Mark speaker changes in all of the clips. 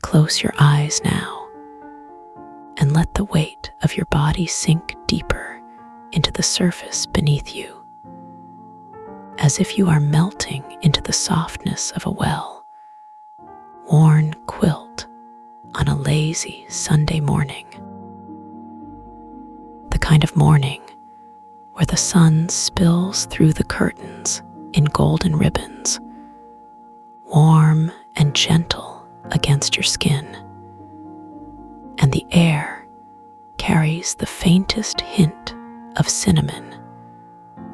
Speaker 1: Close your eyes now and let the weight of your body sink deeper into the surface beneath you, as if you are melting into the softness of a well-worn quilt on a lazy Sunday morning. The kind of morning where the sun spills through the curtains in golden ribbons, warm and gentle against your skin, and the air carries the faintest hint of cinnamon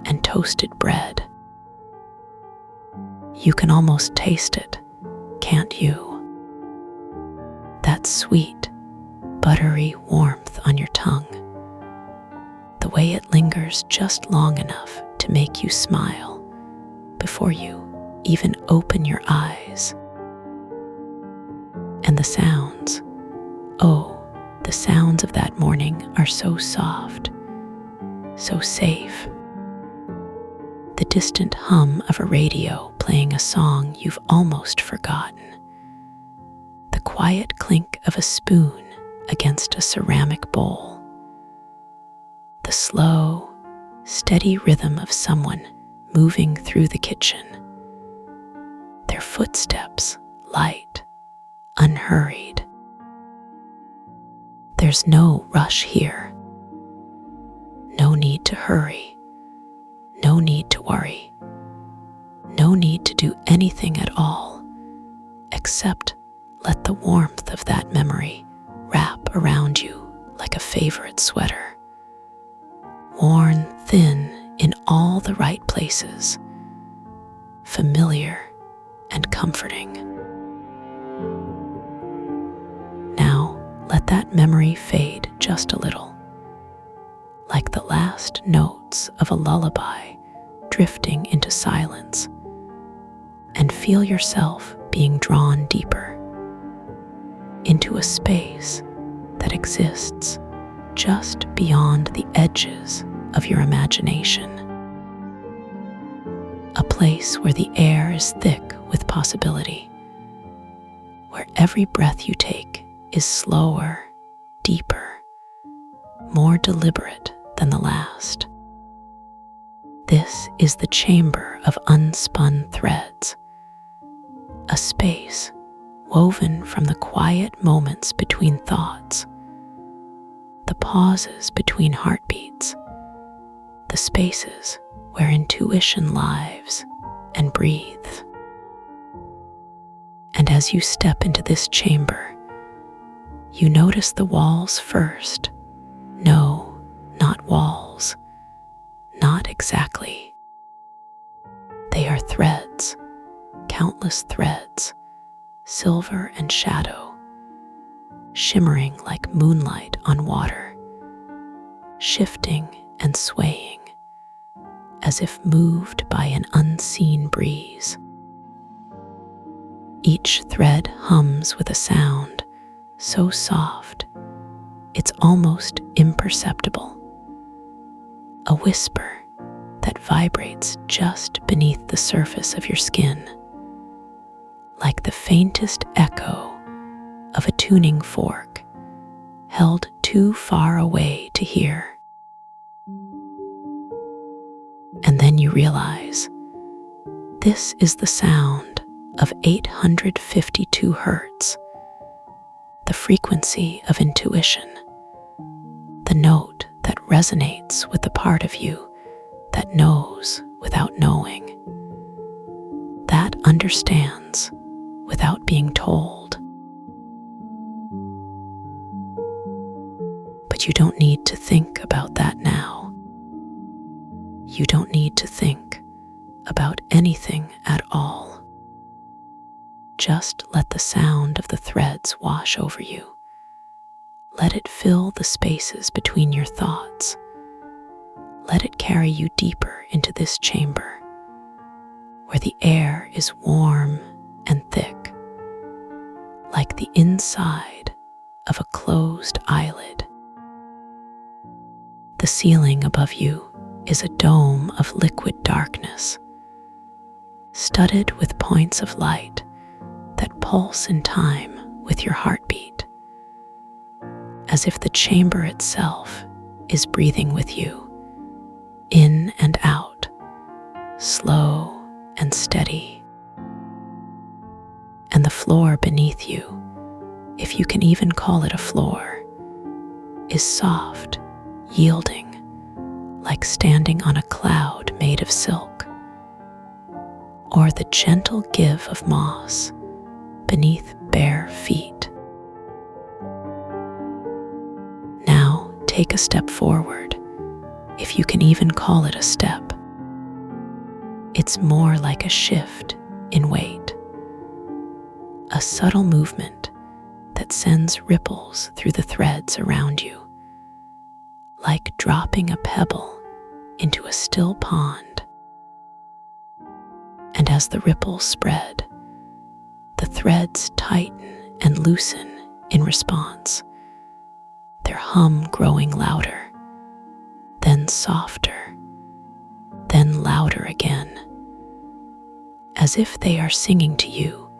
Speaker 1: and toasted bread. You can almost taste it, can't you? That sweet, buttery warmth on your tongue, the way it lingers just long enough to make you smile before you even open your eyes. And the sounds, oh, the sounds of that morning are so soft, so safe. The distant hum of a radio playing a song you've almost forgotten. The quiet clink of a spoon against a ceramic bowl. The slow, steady rhythm of someone moving through the kitchen. Their footsteps light, unhurried. There's no rush here. No need to hurry. No need to worry. No need to do anything at all, except let the warmth of that memory wrap around you like a favorite sweater, worn thin in all the right places, familiar and comforting. Now let that memory fade just a little, like the last notes of a lullaby drifting into silence, and feel yourself being drawn deeper into a space that exists just beyond the edges of your imagination. A place where the air is thick with possibility, where every breath you take is slower, deeper, more deliberate than the last. This is the chamber of unspun threads, a space woven from the quiet moments between thoughts, the pauses between heartbeats, the spaces where intuition lives and breathes. And as you step into this chamber, you notice the walls first. No, not walls. Not exactly. They are threads, countless threads, silver and shadow, shimmering like moonlight on water, shifting and swaying, as if moved by an unseen breeze. Each thread hums with a sound so soft, it's almost imperceptible. A whisper that vibrates just beneath the surface of your skin, like the faintest echo of a tuning fork held too far away to hear. And then you realize this is the sound of 852 hertz, the frequency of intuition, the note that resonates with the part of you that knows without knowing, that understands without being told. But you don't need to think about that now. You don't need to think about anything at all. Just let the sound of the threads wash over you. Let it fill the spaces between your thoughts. Let it carry you deeper into this chamber, where the air is warm and thick, like the inside of a closed eyelid. The ceiling above you is a dome of liquid darkness, studded with points of light that pulse in time with your heartbeat, as if the chamber itself is breathing with you, in and out, slow and steady. And the floor beneath you, if you can even call it a floor, is soft, yielding, like standing on a cloud made of silk, or the gentle give of moss beneath bare feet. Now take a step forward, if you can even call it a step. It's more like a shift in weight, a subtle movement that sends ripples through the threads around you, like dropping a pebble into a still pond. And as the ripples spread, the threads tighten and loosen in response, their hum growing louder, then softer, then louder again, as if they are singing to you,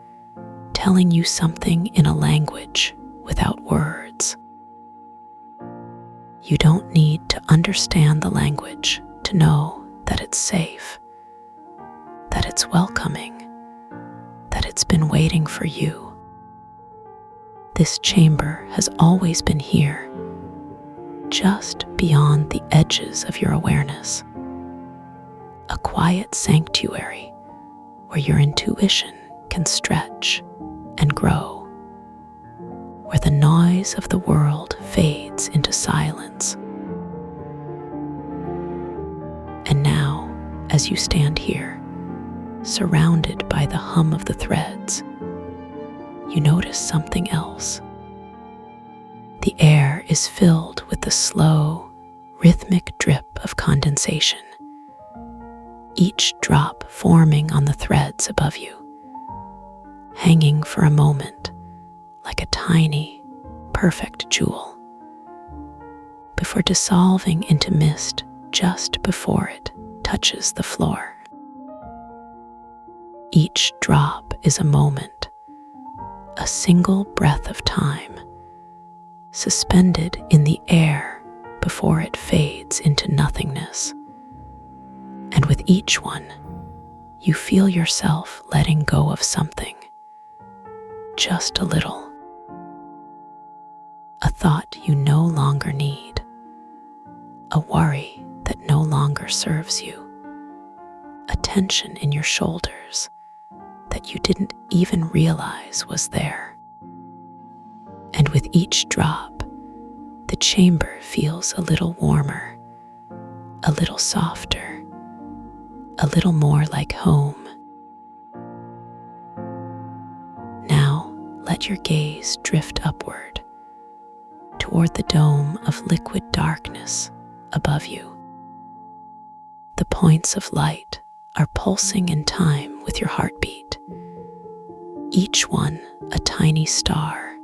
Speaker 1: telling you something in a language without words. You don't need to understand the language to know that it's safe, that it's welcoming, that it's been waiting for you. This chamber has always been here, just beyond the edges of your awareness, a quiet sanctuary where your intuition can stretch and grow, where the noise of the world fades into silence. And now, as you stand here, surrounded by the hum of the threads, you notice something else. The air is filled with the slow, rhythmic drip of condensation, each drop forming on the threads above you, hanging for a moment like a tiny, perfect jewel, before dissolving into mist just before it touches the floor. Each drop is a moment, a single breath of time, suspended in the air before it fades into nothingness. And with each one, you feel yourself letting go of something, just a little. A thought you no longer need, a worry that no longer serves you, a tension in your shoulders that you didn't even realize was there. And with each drop, the chamber feels a little warmer, a little softer, a little more like home. Now let your gaze drift upward toward the dome of liquid darkness above you. The points of light are pulsing in time with your heartbeat, each one a tiny star,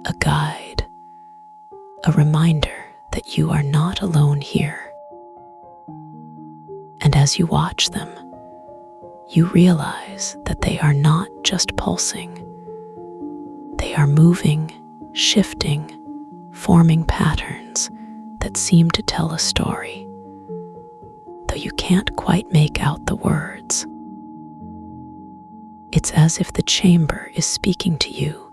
Speaker 1: a guide, a reminder that you are not alone here. And as you watch them, you realize that they are not just pulsing. They are moving, shifting, forming patterns that seem to tell a story, though you can't quite make out the words. It's as if the chamber is speaking to you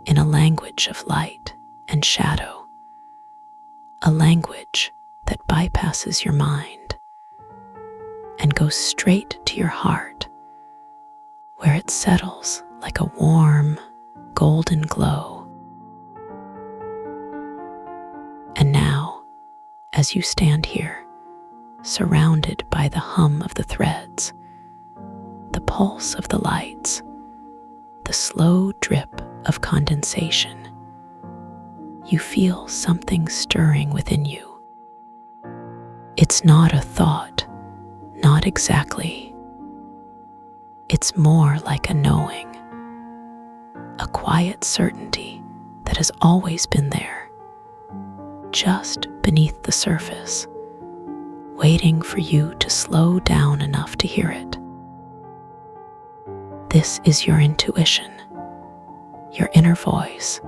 Speaker 1: in a language of light and shadow, a language that bypasses your mind and goes straight to your heart, where it settles like a warm, golden glow. And now, as you stand here, surrounded by the hum of the threads, the pulse of the lights, the slow drip of condensation, you feel something stirring within you. It's not a thought, not exactly. It's more like a knowing, a quiet certainty that has always been there, just beneath the surface, waiting for you to slow down enough to hear it. This is your intuition, your inner voice,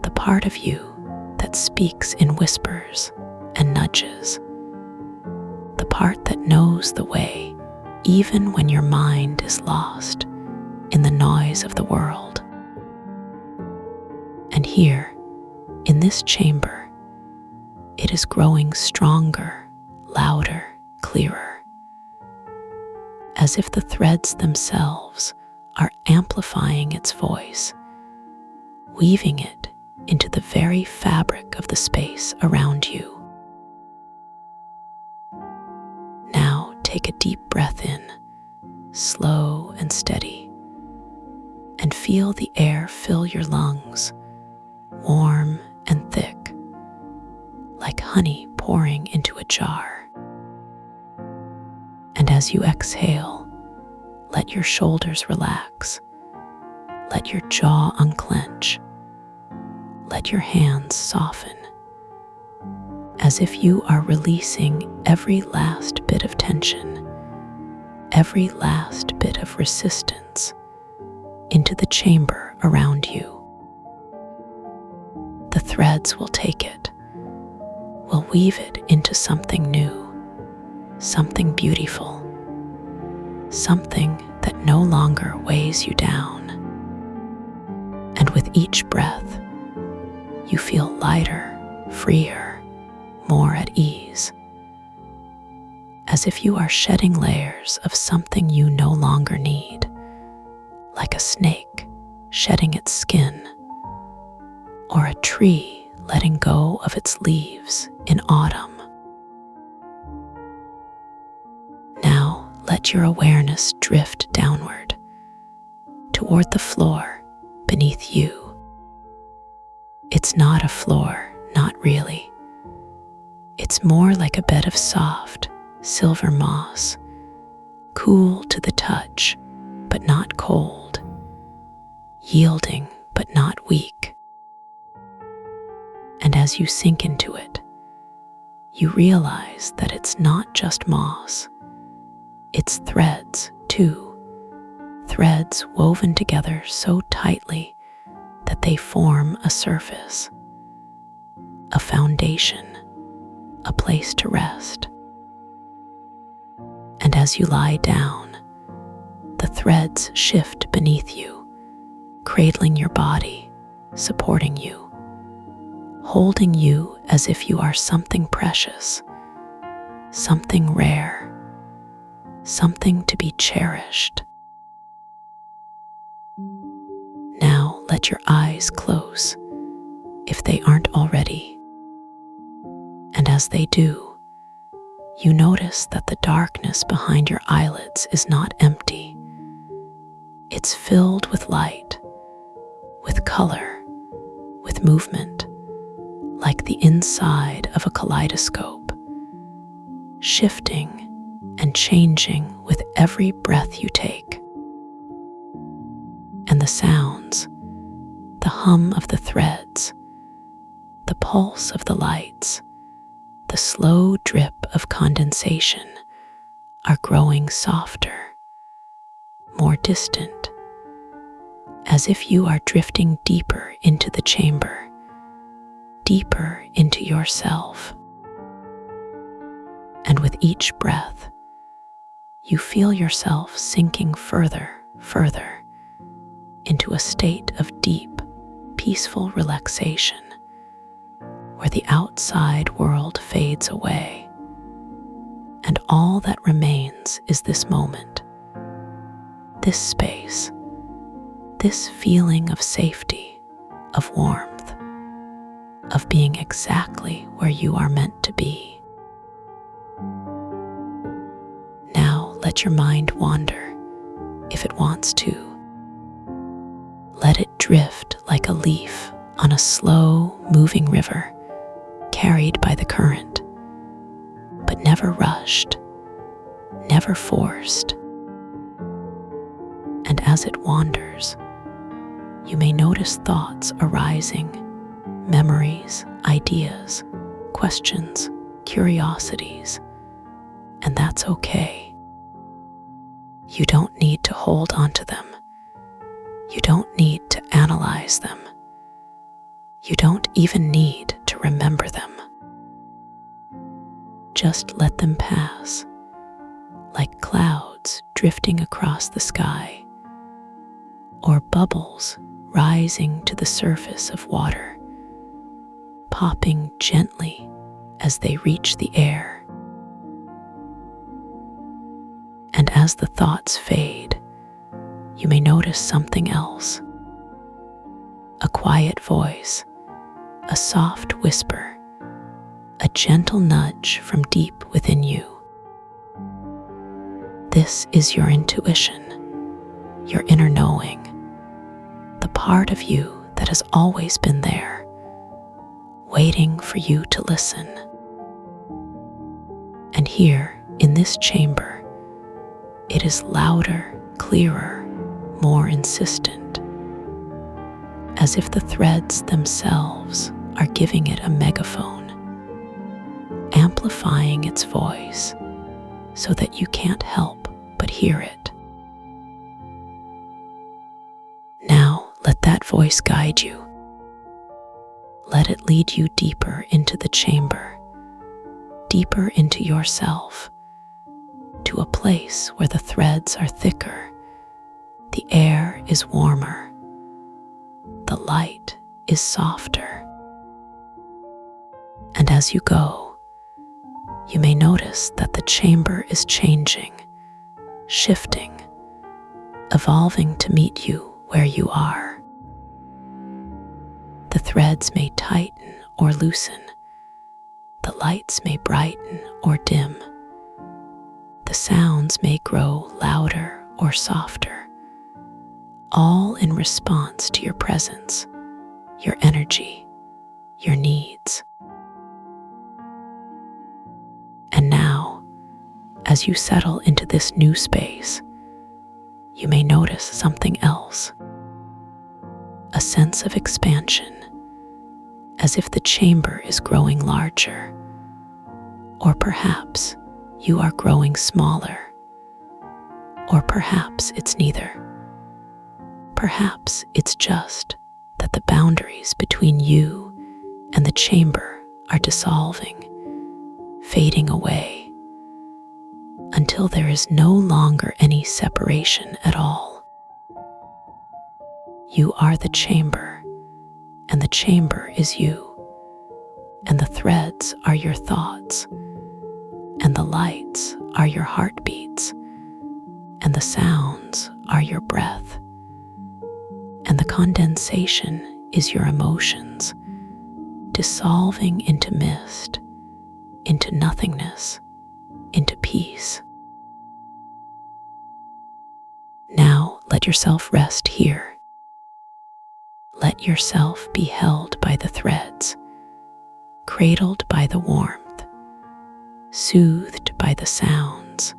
Speaker 1: the part of you that speaks in whispers and nudges, the part that knows the way even when your mind is lost in the noise of the world. And here, in this chamber, it is growing stronger, louder, clearer, as if the threads themselves are amplifying its voice, weaving it into the very fabric of the space around you. Now take a deep breath in, slow and steady, and feel the air fill your lungs, warm and thick, like honey pouring into a jar. And as you exhale, let your shoulders relax, let your jaw unclench, let your hands soften, as if you are releasing every last bit of tension, every last bit of resistance into the chamber around you. The threads will take it, will weave it into something new, something beautiful, something that no longer weighs you down. And with each breath, you feel lighter, freer, more at ease, as if you are shedding layers of something you no longer need, like a snake shedding its skin, or a tree letting go of its leaves in autumn. Now let your awareness drift downward, toward the floor beneath you. It's not a floor, not really. It's more like a bed of soft, silver moss, cool to the touch, but not cold, yielding but not weak. And as you sink into it, you realize that it's not just moss. It's threads, too. Threads woven together so tightly that they form a surface, a foundation, a place to rest. And as you lie down, the threads shift beneath you, cradling your body, supporting you, holding you as if you are something precious, something rare, something to be cherished. Now let your eyes close, if they aren't already. And as they do, you notice that the darkness behind your eyelids is not empty. It's filled with light, with color, with movement, like the inside of a kaleidoscope, shifting and changing with every breath you take. And the sounds, the hum of the threads, the pulse of the lights, the slow drip of condensation are growing softer, more distant, as if you are drifting deeper into the chamber, deeper into yourself. And with each breath, you feel yourself sinking further, further into a state of deep, peaceful relaxation, where the outside world fades away, and all that remains is this moment, this space, this feeling of safety, of warmth, of being exactly where you are meant to be. Now let your mind wander, if it wants to. Let it drift like a leaf on a slow, moving river, carried by the current, but never rushed, never forced. And as it wanders, you may notice thoughts arising, memories, ideas, questions, curiosities, and that's okay. You don't need to hold on to them. You don't need to analyze them. You don't even need to remember them. Just let them pass, like clouds drifting across the sky, or bubbles rising to the surface of water, popping gently as they reach the air. And as the thoughts fade, you may notice something else. A quiet voice, a soft whisper, a gentle nudge from deep within you. This is your intuition, your inner knowing, the part of you that has always been there, waiting for you to listen. And here, in this chamber, it is louder, clearer, more insistent, as if the threads themselves are giving it a megaphone, amplifying its voice so that you can't help but hear it. Now let that voice guide you. Let it lead you deeper into the chamber, deeper into yourself, to a place where the threads are thicker, the air is warmer, the light is softer. And as you go, you may notice that the chamber is changing, shifting, evolving to meet you where you are. The threads may tighten or loosen, the lights may brighten or dim, the sounds may grow louder or softer, all in response to your presence, your energy, your needs. And now, as you settle into this new space, you may notice something else, a sense of expansion, as if the chamber is growing larger, or perhaps you are growing smaller, or perhaps it's neither. Perhaps it's just that the boundaries between you and the chamber are dissolving, fading away, until there is no longer any separation at all. You are the chamber, and the chamber is you, and the threads are your thoughts, and the lights are your heartbeats, and the sounds are your breath, and the condensation is your emotions, dissolving into mist, into nothingness, into peace. Now let yourself rest here. Let yourself be held by the threads, cradled by the warmth, soothed by the sounds.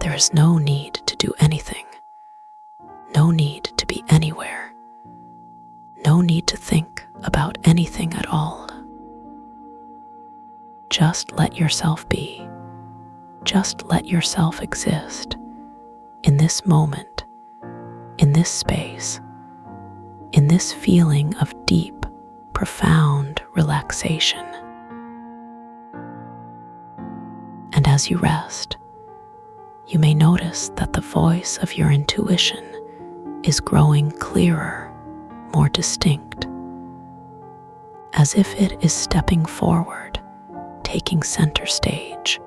Speaker 1: There is no need to do anything, no need to be anywhere, no need to think about anything at all. Just let yourself be, just let yourself exist in this moment, in this space, in this feeling of deep, profound relaxation. And as you rest, you may notice that the voice of your intuition is growing clearer, more distinct, as if it is stepping forward, taking center stage,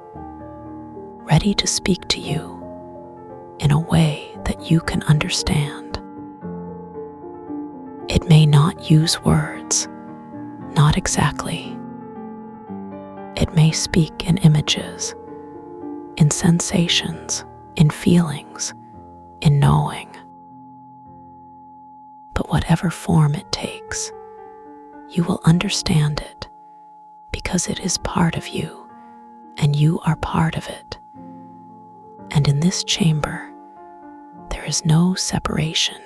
Speaker 1: ready to speak to you in a way that you can understand. It may not use words, not exactly. It may speak in images, in sensations, in feelings, in knowing. But whatever form it takes, you will understand it because it is part of you and you are part of it. And in this chamber, there is no separation,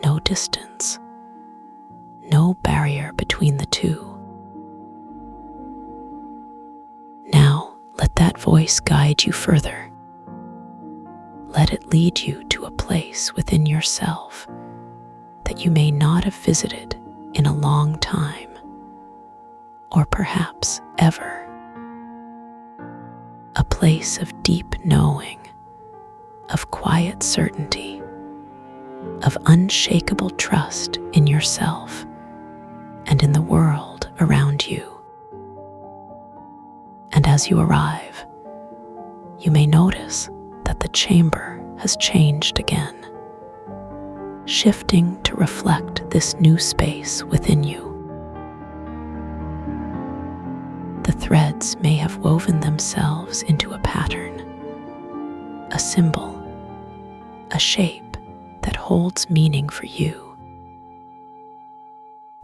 Speaker 1: no distance, no barrier between the two. Now, let that voice guide you further. Let it lead you to into a place within yourself that you may not have visited in a long time, or perhaps ever. A place of deep knowing, of quiet certainty, of unshakable trust in yourself and in the world around you. And as you arrive, you may notice that the chamber has changed again, shifting to reflect this new space within you. The threads may have woven themselves into a pattern, a symbol, a shape that holds meaning for you.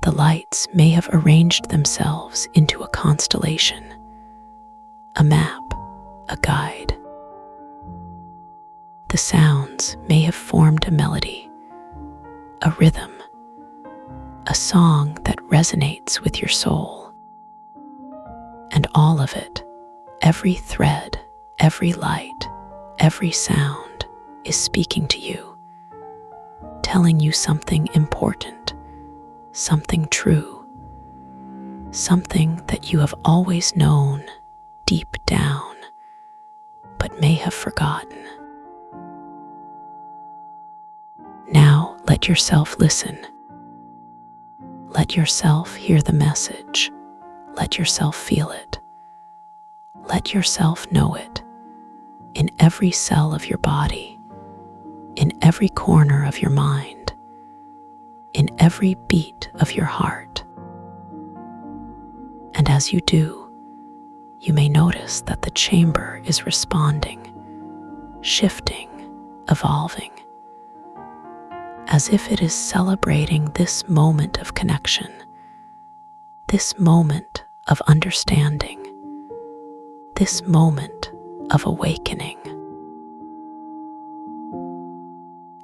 Speaker 1: The lights may have arranged themselves into a constellation, a map, a guide. The sounds may have formed a melody, a rhythm, a song that resonates with your soul. And all of it, every thread, every light, every sound is speaking to you, telling you something important, something true, something that you have always known deep down, but may have forgotten. Now let yourself listen. Let yourself hear the message. Let yourself feel it. Let yourself know it in every cell of your body, in every corner of your mind, in every beat of your heart. And as you do, you may notice that the chamber is responding, shifting, evolving, as if it is celebrating this moment of connection, this moment of understanding, this moment of awakening.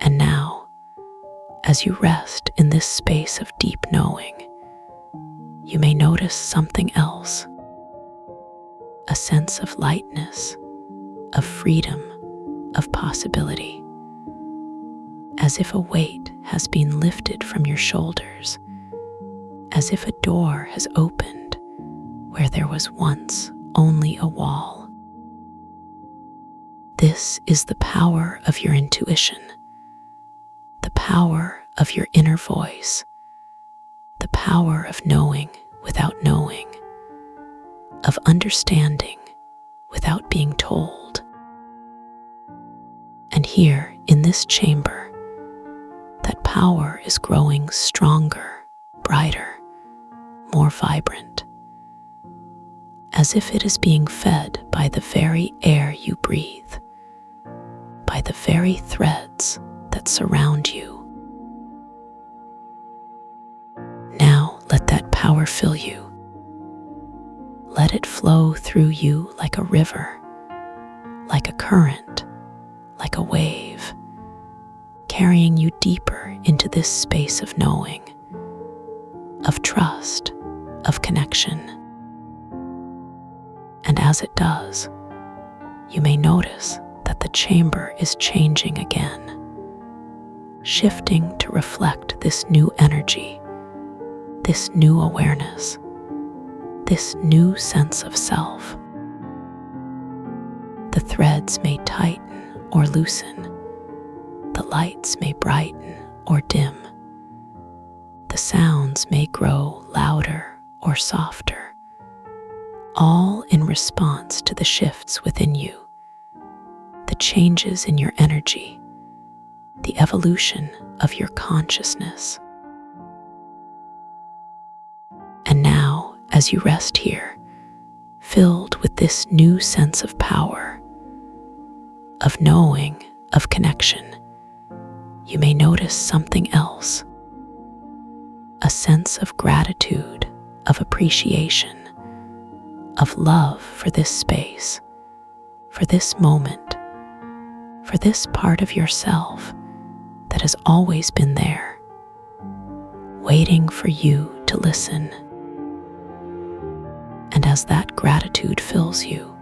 Speaker 1: And now, as you rest in this space of deep knowing, you may notice something else, a sense of lightness, of freedom, of possibility, as if a weight has been lifted from your shoulders, as if a door has opened where there was once only a wall. This is the power of your intuition, the power of your inner voice, the power of knowing without knowing, of understanding without being told. And here in this chamber, that power is growing stronger, brighter, more vibrant, as if it is being fed by the very air you breathe, by the very threads that surround you. Now let that power fill you. Let it flow through you like a river, like a current, like a wave, carrying you deeper into this space of knowing, of trust, of connection. And as it does, you may notice that the chamber is changing again, shifting to reflect this new energy, this new awareness, this new sense of self. The threads may tighten or loosen, the lights may brighten or dim, the sounds may grow louder or softer, all in response to the shifts within you, the changes in your energy, the evolution of your consciousness. And now, as you rest here, filled with this new sense of power, of knowing, of connection, you may notice something else, a sense of gratitude, of appreciation, of love for this space, for this moment, for this part of yourself that has always been there, waiting for you to listen. And as that gratitude fills you,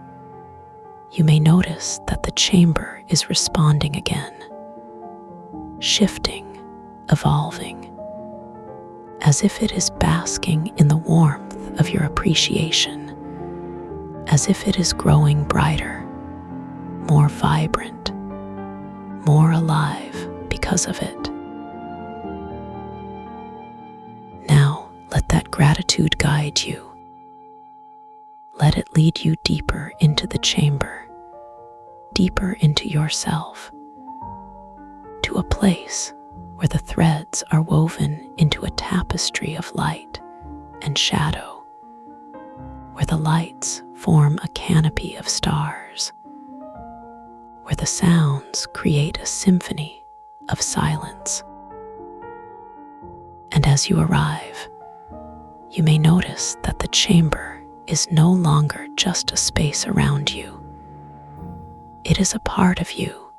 Speaker 1: you may notice that the chamber is responding again, shifting, evolving, as if it is basking in the warmth of your appreciation, as if it is growing brighter, more vibrant, more alive because of it. Now, let that gratitude guide you. Let it lead you deeper into the chamber, deeper into yourself, to a place where the threads are woven into a tapestry of light and shadow, where the lights form a canopy of stars, where the sounds create a symphony of silence. And as you arrive, you may notice that the chamber is no longer just a space around you. It is a part of you,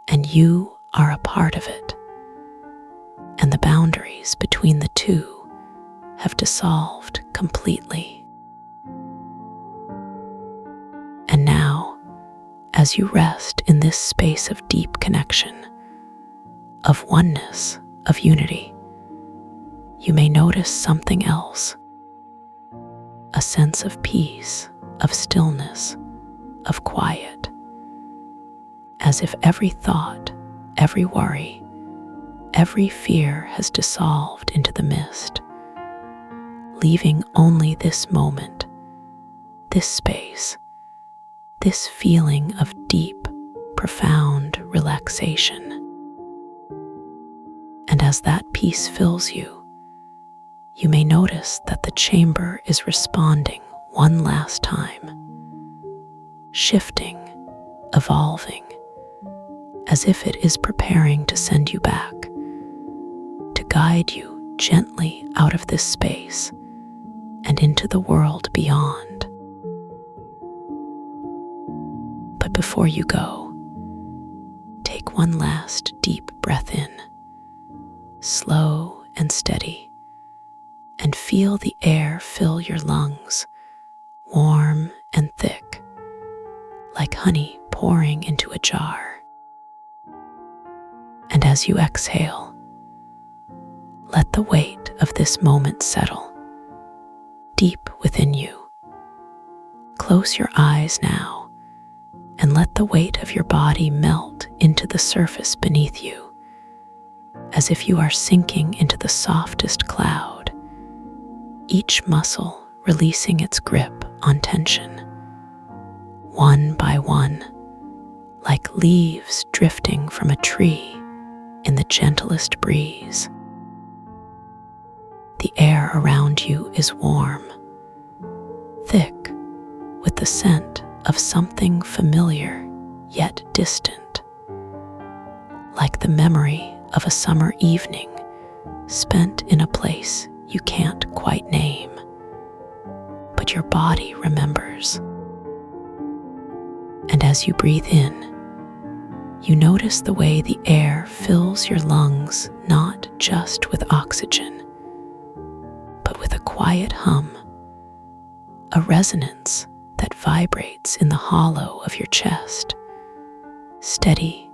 Speaker 1: and you are a part of it. And the boundaries between the two have dissolved completely. And now, as you rest in this space of deep connection, of oneness, of unity, you may notice something else. A sense of peace, of stillness, of quiet, as if every thought, every worry, every fear has dissolved into the mist, leaving only this moment, this space, this feeling of deep, profound relaxation. And as that peace fills you, you may notice that the chamber is responding one last time, shifting, evolving, as if it is preparing to send you back, to guide you gently out of this space and into the world beyond. But before you go, take one last deep breath in, slow and steady, and feel the air fill your lungs, warm and thick, like honey pouring into a jar. And as you exhale, let the weight of this moment settle deep within you. Close your eyes now and let the weight of your body melt into the surface beneath you, as if you are sinking into the softest cloud, each muscle releasing its grip on tension, one by one, like leaves drifting from a tree in the gentlest breeze. The air around you is warm, thick, with the scent of something familiar yet distant, like the memory of a summer evening spent in a place you can't quite name, but your body remembers. And as you breathe in, you notice the way the air fills your lungs not just with oxygen, but with a quiet hum, a resonance that vibrates in the hollow of your chest, steady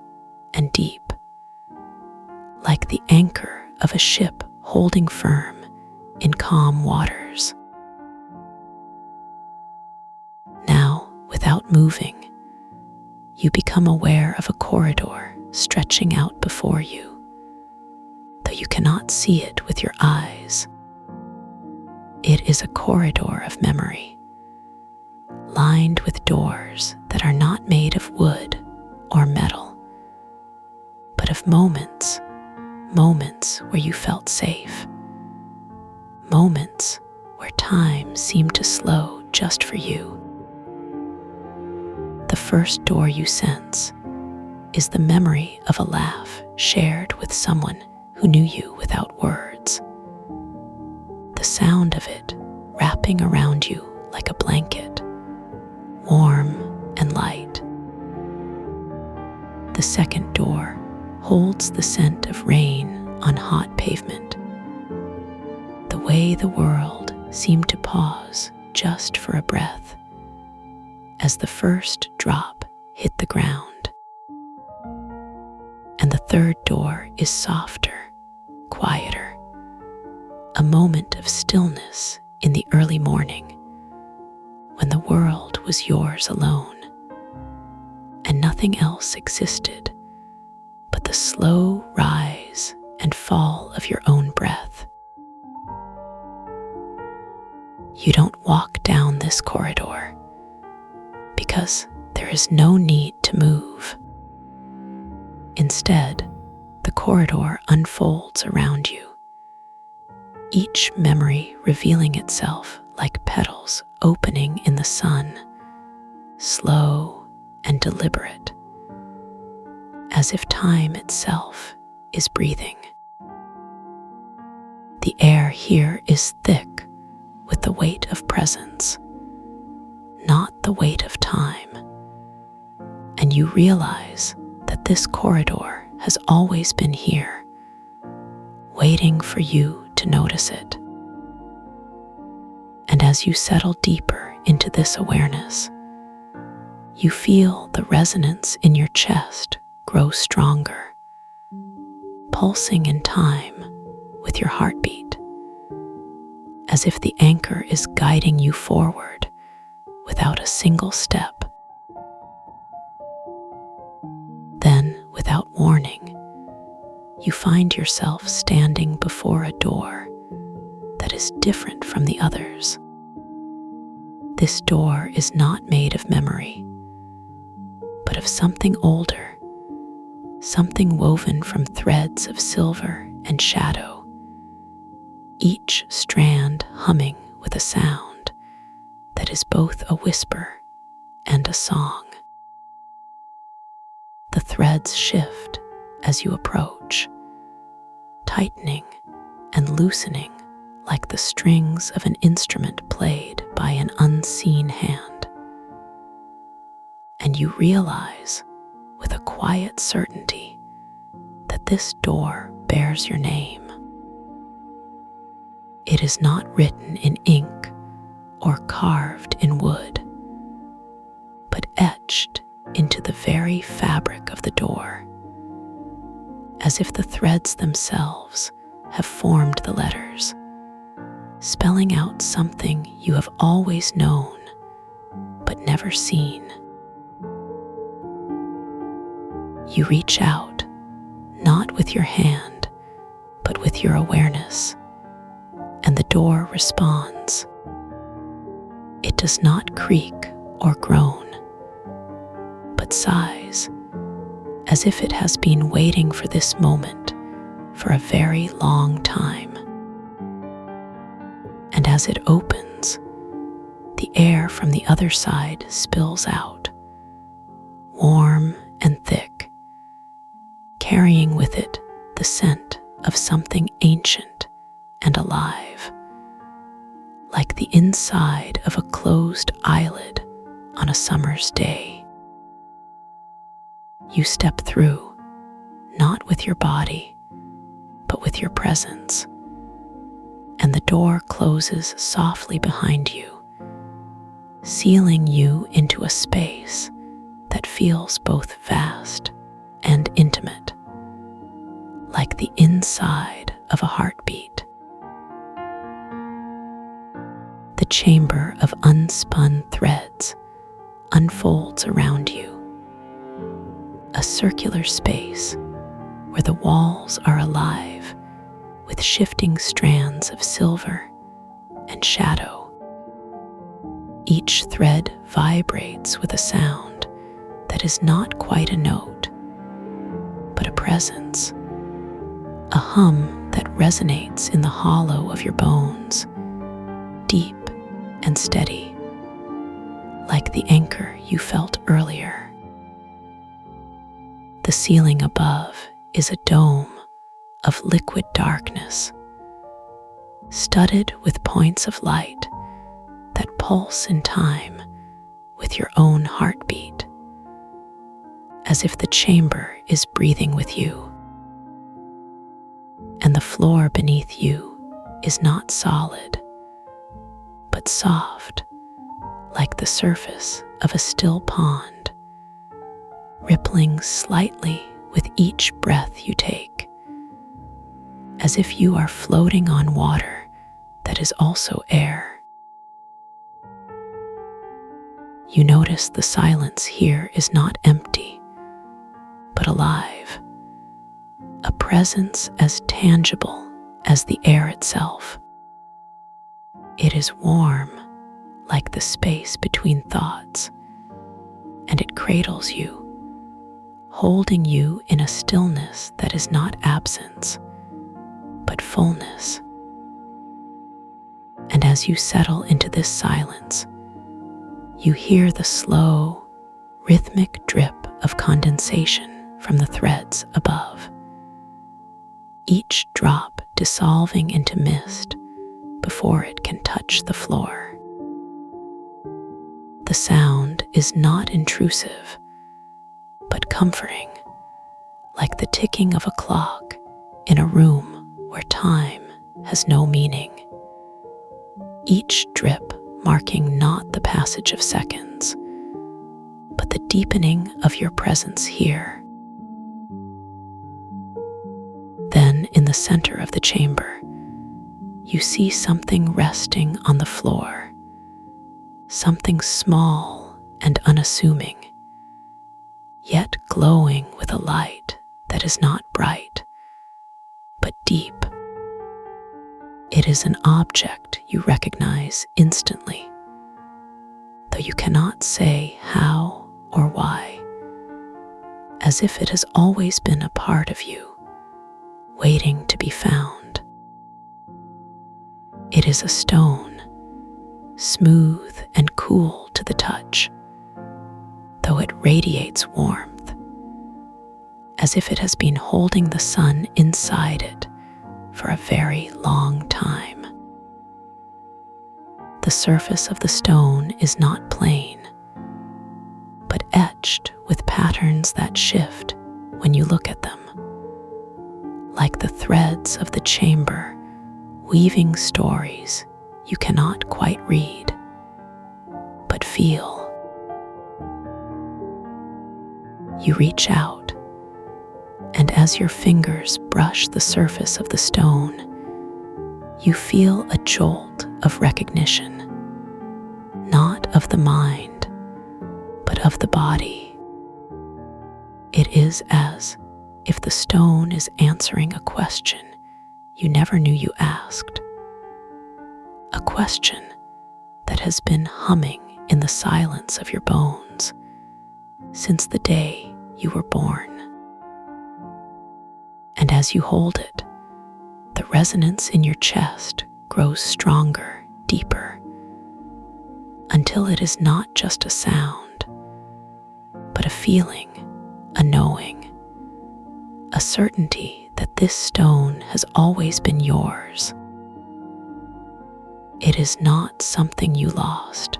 Speaker 1: and deep, like the anchor of a ship holding firm in calm waters. Now, without moving, you become aware of a corridor stretching out before you, though you cannot see it with your eyes. It is a corridor of memory, lined with doors that are not made of wood or metal, but of moments where you felt safe, moments where time seemed to slow just for you. The first door you sense is the memory of a laugh shared with someone who knew you without words. The sound of it wrapping around you like a blanket, warm and light. The second door holds the scent of rain on hot pavement, the way the world seemed to pause just for a breath as the first drop hit the ground. And the third door is softer, quieter, a moment of stillness in the early morning when the world was yours alone and nothing else existed but the slow rise and fall of your own breath. You don't walk down this corridor because there is no need to move. Instead, the corridor unfolds around you, each memory revealing itself like petals opening in the sun, slow and deliberate, as if time itself is breathing. The air here is thick with the weight of presence, not the weight of time, and you realize that this corridor has always been here, waiting for you to notice it. And as you settle deeper into this awareness, you feel the resonance in your chest grow stronger, pulsing in time with your heartbeat, as if the anchor is guiding you forward without a single step. Then, without warning, you find yourself standing before a door that is different from the others. This door is not made of memory, but of something older, something woven from threads of silver and shadow, each strand humming with a sound that is both a whisper and a song. The threads shift as you approach, tightening and loosening like the strings of an instrument played by an unseen hand. And you realize with a quiet certainty that this door bears your name. It is not written in ink or carved in wood, but etched into the very fabric of the door, as if the threads themselves have formed the letters, spelling out something you have always known but never seen. You reach out, not with your hand, but with your awareness, and the door responds. It does not creak or groan, but sighs, as if it has been waiting for this moment for a very long time. And as it opens, the air from the other side spills out, warm and thick, carrying with it the scent of something ancient and alive, like the inside of a closed eyelid on a summer's day. You step through, not with your body, but with your presence, and the door closes softly behind you, sealing you into a space that feels both vast and intimate, like the inside of a heartbeat. The chamber of unspun threads unfolds around you, a circular space where the walls are alive with shifting strands of silver and shadow. Each thread vibrates with a sound that is not quite a note, but a presence, a hum that resonates in the hollow of your bones, deep and steady, like the anchor you felt earlier. The ceiling above is a dome of liquid darkness, studded with points of light that pulse in time with your own heartbeat, as if the chamber is breathing with you. And the floor beneath you is not solid, but soft, like the surface of a still pond, rippling slightly with each breath you take, as if you are floating on water that is also air. You notice the silence here is not empty, but alive, a presence as tangible as the air itself. It is warm, like the space between thoughts, and it cradles you, holding you in a stillness that is not absence, but fullness. And as you settle into this silence, you hear the slow, rhythmic drip of condensation from the threads above, each drop dissolving into mist before it can touch the floor. The sound is not intrusive, but comforting, like the ticking of a clock in a room where time has no meaning. Each drip marking not the passage of seconds, but the deepening of your presence here. Then, in the center of the chamber, you see something resting on the floor, something small and unassuming, yet glowing with a light that is not bright, but deep. It is an object you recognize instantly, though you cannot say how or why, as if it has always been a part of you, waiting to be found. It is a stone, smooth and cool to the touch, though it radiates warmth, as if it has been holding the sun inside it for a very long time. The surface of the stone is not plain, but etched with patterns that shift when you look at them, like the threads of the chamber weaving stories you cannot quite read, but feel. You reach out, and as your fingers brush the surface of the stone, you feel a jolt of recognition, not of the mind, but of the body. It is as if the stone is answering a question you never knew you asked, a question that has been humming in the silence of your bones since the day you were born. And as you hold it, the resonance in your chest grows stronger, deeper, until it is not just a sound, but a feeling, a knowing, a certainty that this stone has always been yours. It is not something you lost,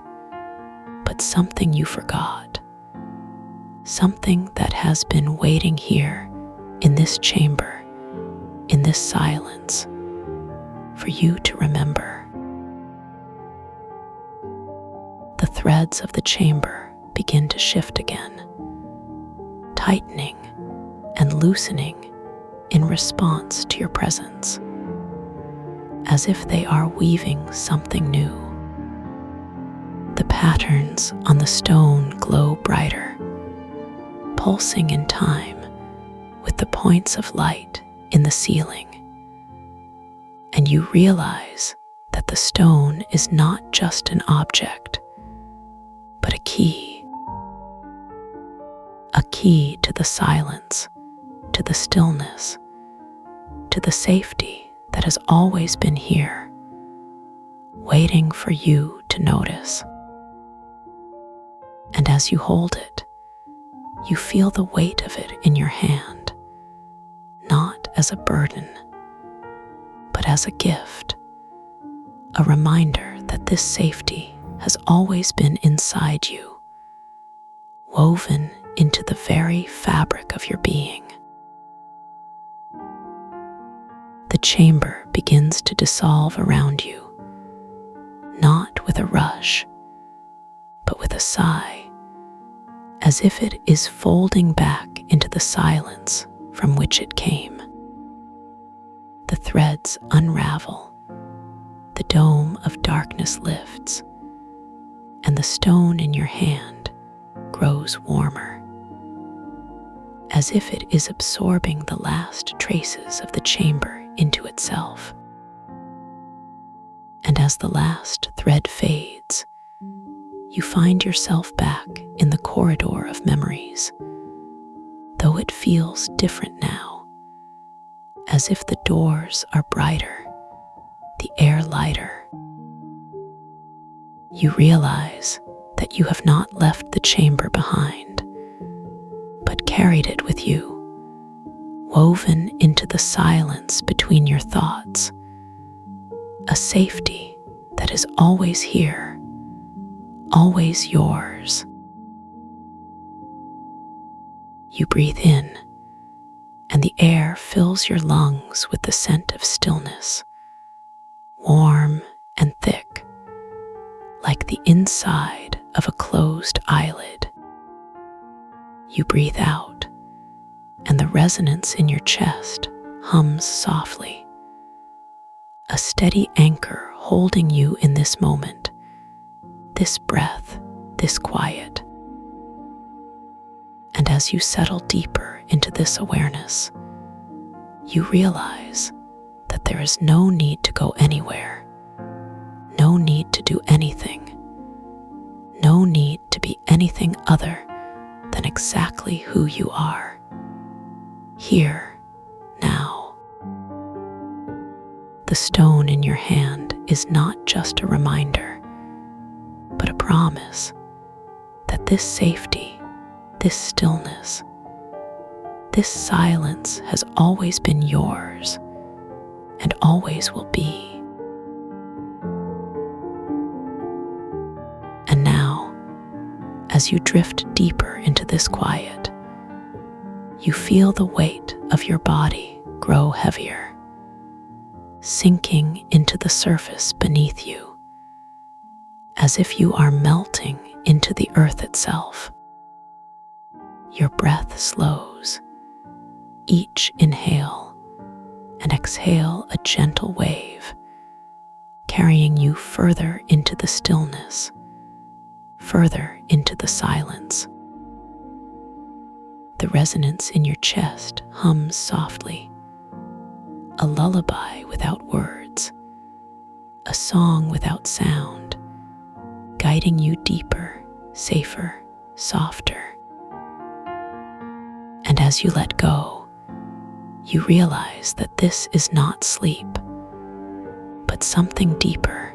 Speaker 1: but something you forgot, something that has been waiting here in this chamber, in this silence, for you to remember. The threads of the chamber begin to shift again, tightening and loosening in response to your presence, as if they are weaving something new. The patterns on the stone glow brighter, pulsing in time with the points of light in the ceiling, and you realize that the stone is not just an object, but a key to the silence, to the stillness, to the safety that has always been here, waiting for you to notice. And as you hold it, you feel the weight of it in your hand, not as a burden, but as a gift, a reminder that this safety has always been inside you, woven into the very fabric of your being. The chamber begins to dissolve around you, not with a rush, but with a sigh, as if it is folding back into the silence from which it came. The threads unravel, the dome of darkness lifts, and the stone in your hand grows warmer, as if it is absorbing the last traces of the chamber into itself. And as the last thread fades, you find yourself back in the corridor of memories, though it feels different now, as if the doors are brighter, the air lighter. You realize that you have not left the chamber behind, but carried it with you, woven into the silence between your thoughts, a safety that is always here, always yours. You breathe in, and the air fills your lungs with the scent of stillness, warm and thick, like the inside of a closed eyelid. You breathe out, and the resonance in your chest hums softly, a steady anchor holding you in this moment, this breath, this quiet. And as you settle deeper into this awareness, you realize that there is no need to go anywhere, no need to do anything, no need to be anything other than exactly who you are, here, now. The stone in your hand is not just a reminder, but a promise that this safety, this stillness, this silence has always been yours and always will be. And now, as you drift deeper into this quiet, you feel the weight of your body grow heavier, sinking into the surface beneath you, as if you are melting into the earth itself. Your breath slows, each inhale and exhale a gentle wave, carrying you further into the stillness, further into the silence. The resonance in your chest hums softly, a lullaby without words, a song without sound, guiding you deeper, safer, softer. And as you let go, you realize that this is not sleep, but something deeper,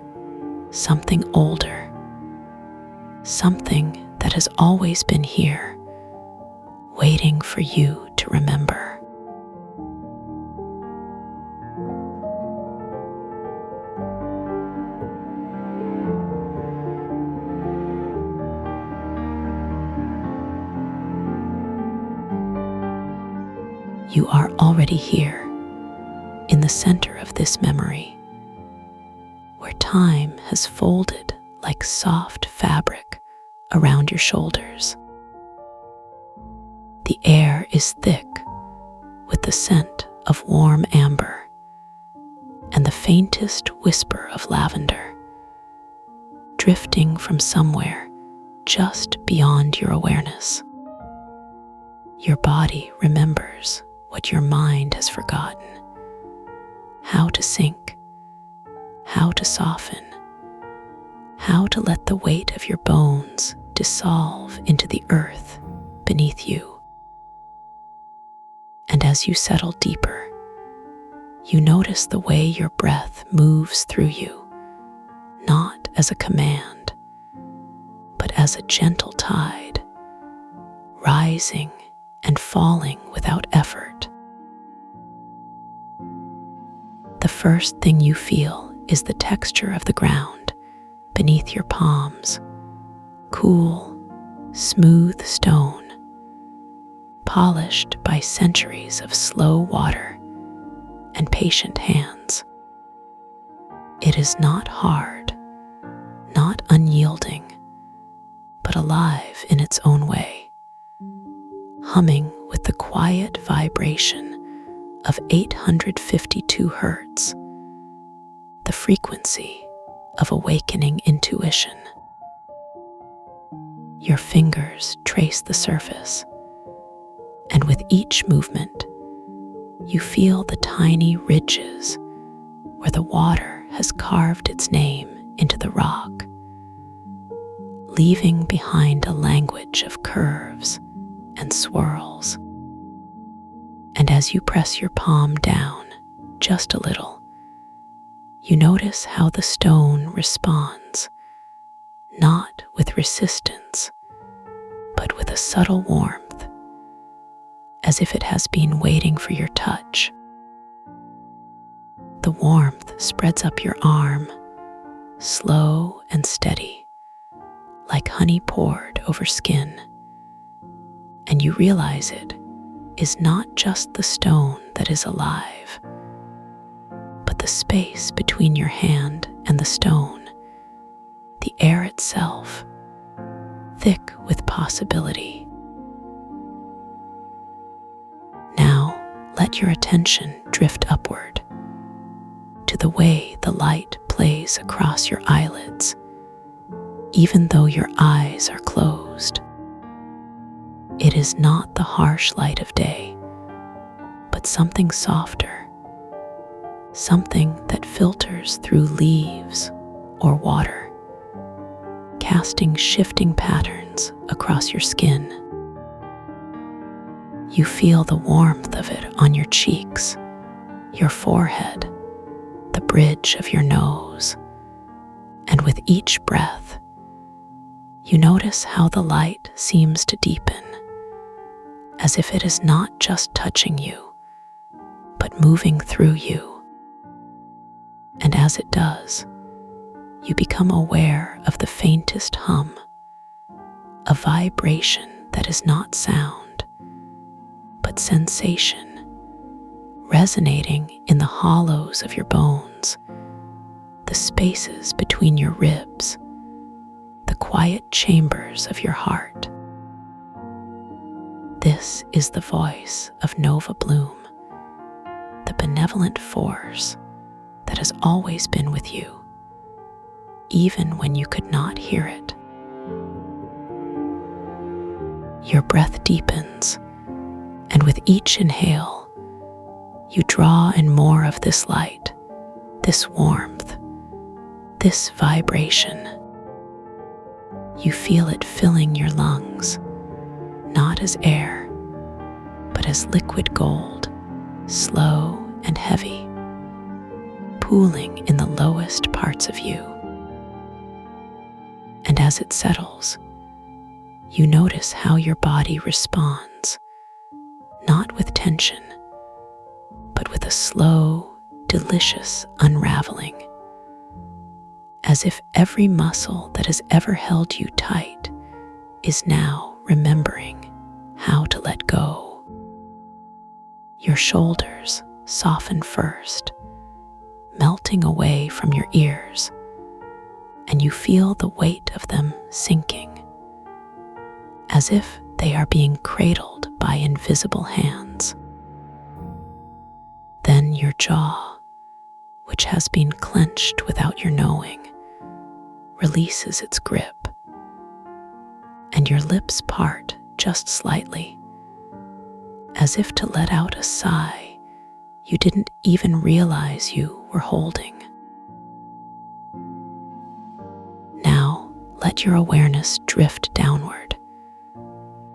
Speaker 1: something older, something that has always been here, waiting for you to remember. You are already here, in the center of this memory, where time has folded like soft fabric around your shoulders. The air is thick with the scent of warm amber and the faintest whisper of lavender, drifting from somewhere just beyond your awareness. Your body remembers what your mind has forgotten, how to sink, how to soften, how to let the weight of your bones dissolve into the earth beneath you. And as you settle deeper, you notice the way your breath moves through you, not as a command, but as a gentle tide, rising and falling without effort. The first thing you feel is the texture of the ground beneath your palms, cool, smooth stone, polished by centuries of slow water and patient hands. It is not hard, not unyielding, but alive in its own way, humming with the quiet vibration of 852 hertz, the frequency of awakening intuition. Your fingers trace the surface, and with each movement, you feel the tiny ridges where the water has carved its name into the rock, leaving behind a language of curves and swirls. And as you press your palm down just a little, you notice how the stone responds, not with resistance, but with a subtle warmth, as if it has been waiting for your touch. The warmth spreads up your arm, slow and steady, like honey poured over skin, and you realize it is not just the stone that is alive, but the space between your hand and the stone, the air itself, thick with possibility. Now let your attention drift upward to the way the light plays across your eyelids, even though your eyes are closed. It is not the harsh light of day, but something softer, something that filters through leaves or water, casting shifting patterns across your skin. You feel the warmth of it on your cheeks, your forehead, the bridge of your nose, and with each breath, you notice how the light seems to deepen, as if it is not just touching you, but moving through you. And as it does, you become aware of the faintest hum, a vibration that is not sound, but sensation, resonating in the hollows of your bones, the spaces between your ribs, the quiet chambers of your heart. This is the voice of Nova Bloom, the benevolent force that has always been with you, even when you could not hear it. Your breath deepens, and with each inhale, you draw in more of this light, this warmth, this vibration. You feel it filling your lungs, not as air, but as liquid gold, slow and heavy, pooling in the lowest parts of you. And as it settles, you notice how your body responds, not with tension, but with a slow, delicious unraveling, as if every muscle that has ever held you tight is now remembering how to let go. Your shoulders soften first, melting away from your ears, and you feel the weight of them sinking, as if they are being cradled by invisible hands. Then your jaw, which has been clenched without your knowing, releases its grip, and your lips part just slightly, as if to let out a sigh you didn't even realize you were holding. Now let your awareness drift downward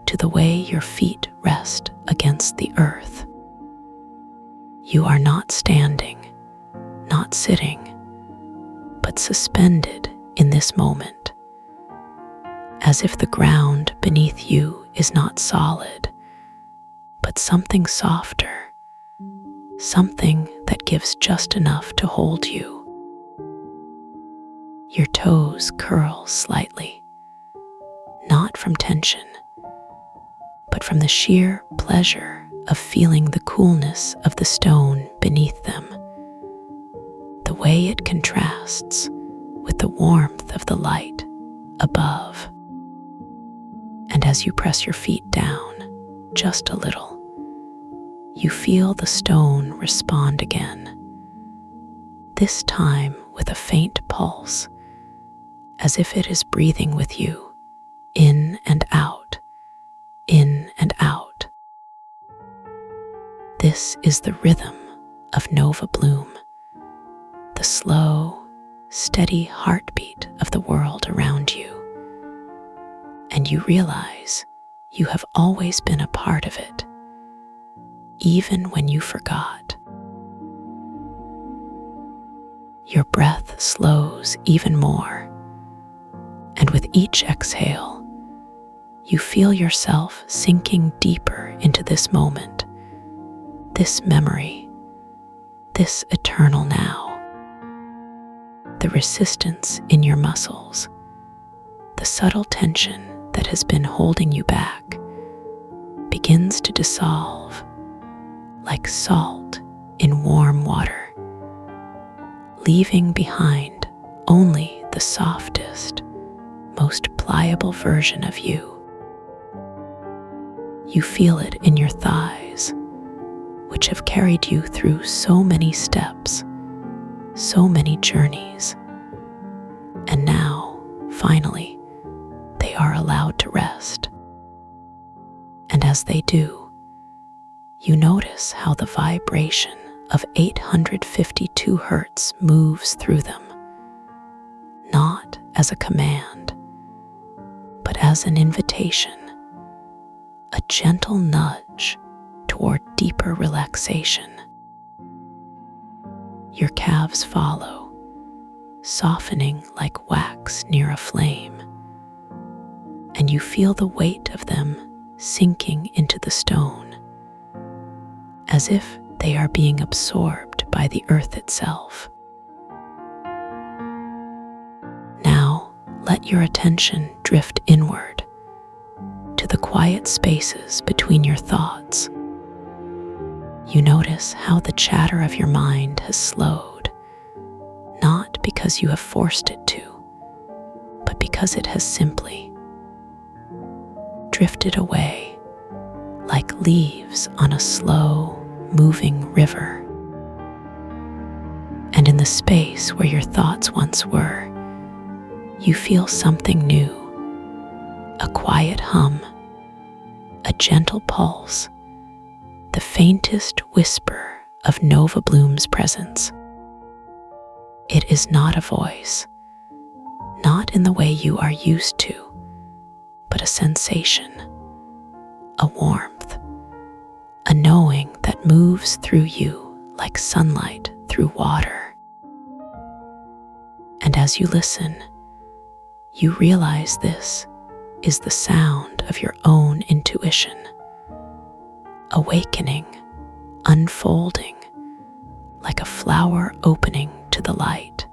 Speaker 1: to the way your feet rest against the earth. You are not standing, not sitting, but suspended in this moment, as if the ground beneath you is not solid, but something softer, something that gives just enough to hold you. Your toes curl slightly, not from tension, but from the sheer pleasure of feeling the coolness of the stone beneath them, the way it contrasts with the warmth of the light above. And as you press your feet down, just a little, you feel the stone respond again, this time with a faint pulse, as if it is breathing with you, in and out, in and out. This is the rhythm of Nova Bloom, the slow, steady heartbeat of the world around you. And you realize you have always been a part of it, even when you forgot. Your breath slows even more, and with each exhale, you feel yourself sinking deeper into this moment, this memory, this eternal now. The resistance in your muscles, the subtle tension that has been holding you back, begins to dissolve like salt in warm water, leaving behind only the softest, most pliable version of you. You feel it in your thighs, which have carried you through so many steps, so many journeys, and now, finally, they are allowed to rest. And as they do, you notice how the vibration of 852 hertz moves through them, not as a command, but as an invitation, a gentle nudge toward deeper relaxation. Your calves follow, softening like wax near a flame, and you feel the weight of them sinking into the stone, as if they are being absorbed by the earth itself. Now, let your attention drift inward to the quiet spaces between your thoughts. You notice how the chatter of your mind has slowed, not because you have forced it to, but because it has simply drifted away like leaves on a slow, moving river. And in the space where your thoughts once were, you feel something new, a quiet hum, a gentle pulse, the faintest whisper of Nova Bloom's presence. It is not a voice, not in the way you are used to, but a sensation, a warmth, a knowing that moves through you like sunlight through water. And as you listen, you realize this is the sound of your own intuition, awakening, unfolding, like a flower opening to the light.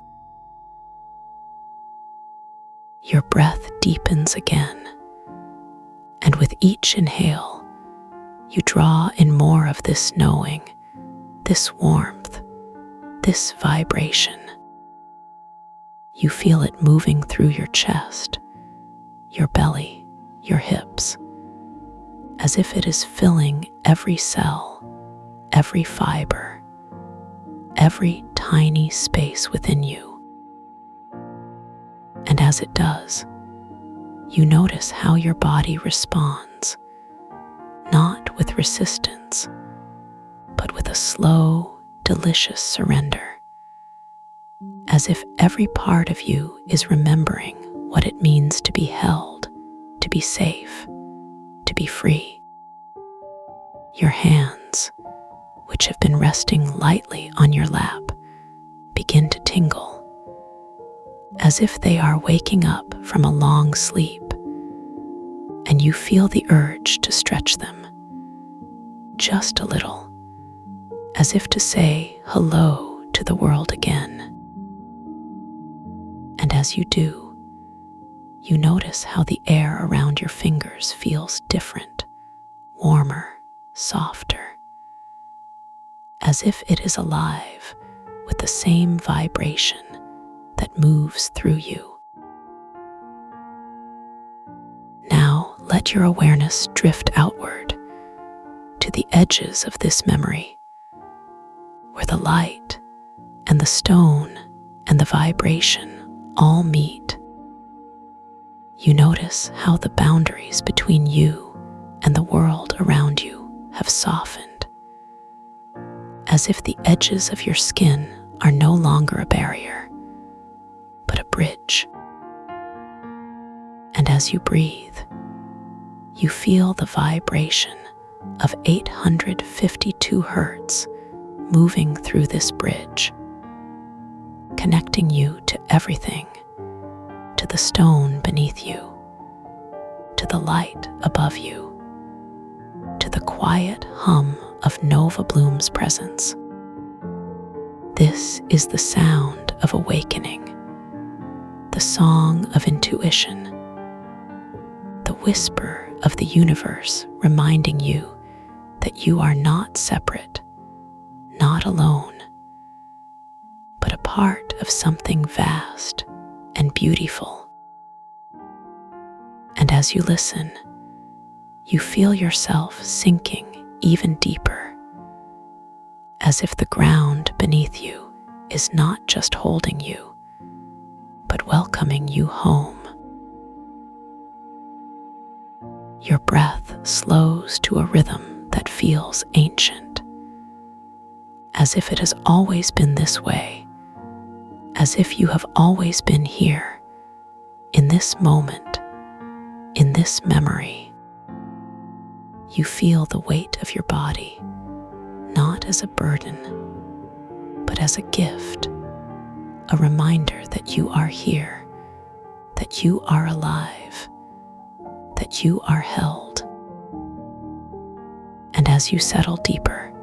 Speaker 1: Your breath deepens again, and with each inhale, you draw in more of this knowing, this warmth, this vibration. You feel it moving through your chest, your belly, your hips, as if it is filling every cell, every fiber, every tiny space within you. And as it does, you notice how your body responds, not with resistance, but with a slow, delicious surrender, as if every part of you is remembering what it means to be held, to be safe, to be free. Your hands, which have been resting lightly on your lap, begin to tingle, as if they are waking up from a long sleep, and you feel the urge to stretch them, just a little, as if to say hello to the world again. And as you do, you notice how the air around your fingers feels different, warmer, softer, as if it is alive with the same vibration that moves through you. Now let your awareness drift outward to the edges of this memory, where the light and the stone and the vibration all meet. You notice how the boundaries between you and the world around you have softened, as if the edges of your skin are no longer a barrier, but a bridge. And as you breathe, you feel the vibration of 852 hertz moving through this bridge, connecting you to everything, to the stone beneath you, to the light above you, to the quiet hum of Nova Bloom's presence. This is the sound of awakening, the song of intuition, the whisper of the universe reminding you that you are not separate, not alone, but a part of something vast and beautiful. And as you listen, you feel yourself sinking even deeper, as if the ground beneath you is not just holding you, but welcoming you home. Your breath slows to a rhythm that feels ancient, as if it has always been this way, as if you have always been here, in this moment, in this memory. You feel the weight of your body, not as a burden, but as a gift, a reminder that you are here, that you are alive, that you are held. And as you settle deeper,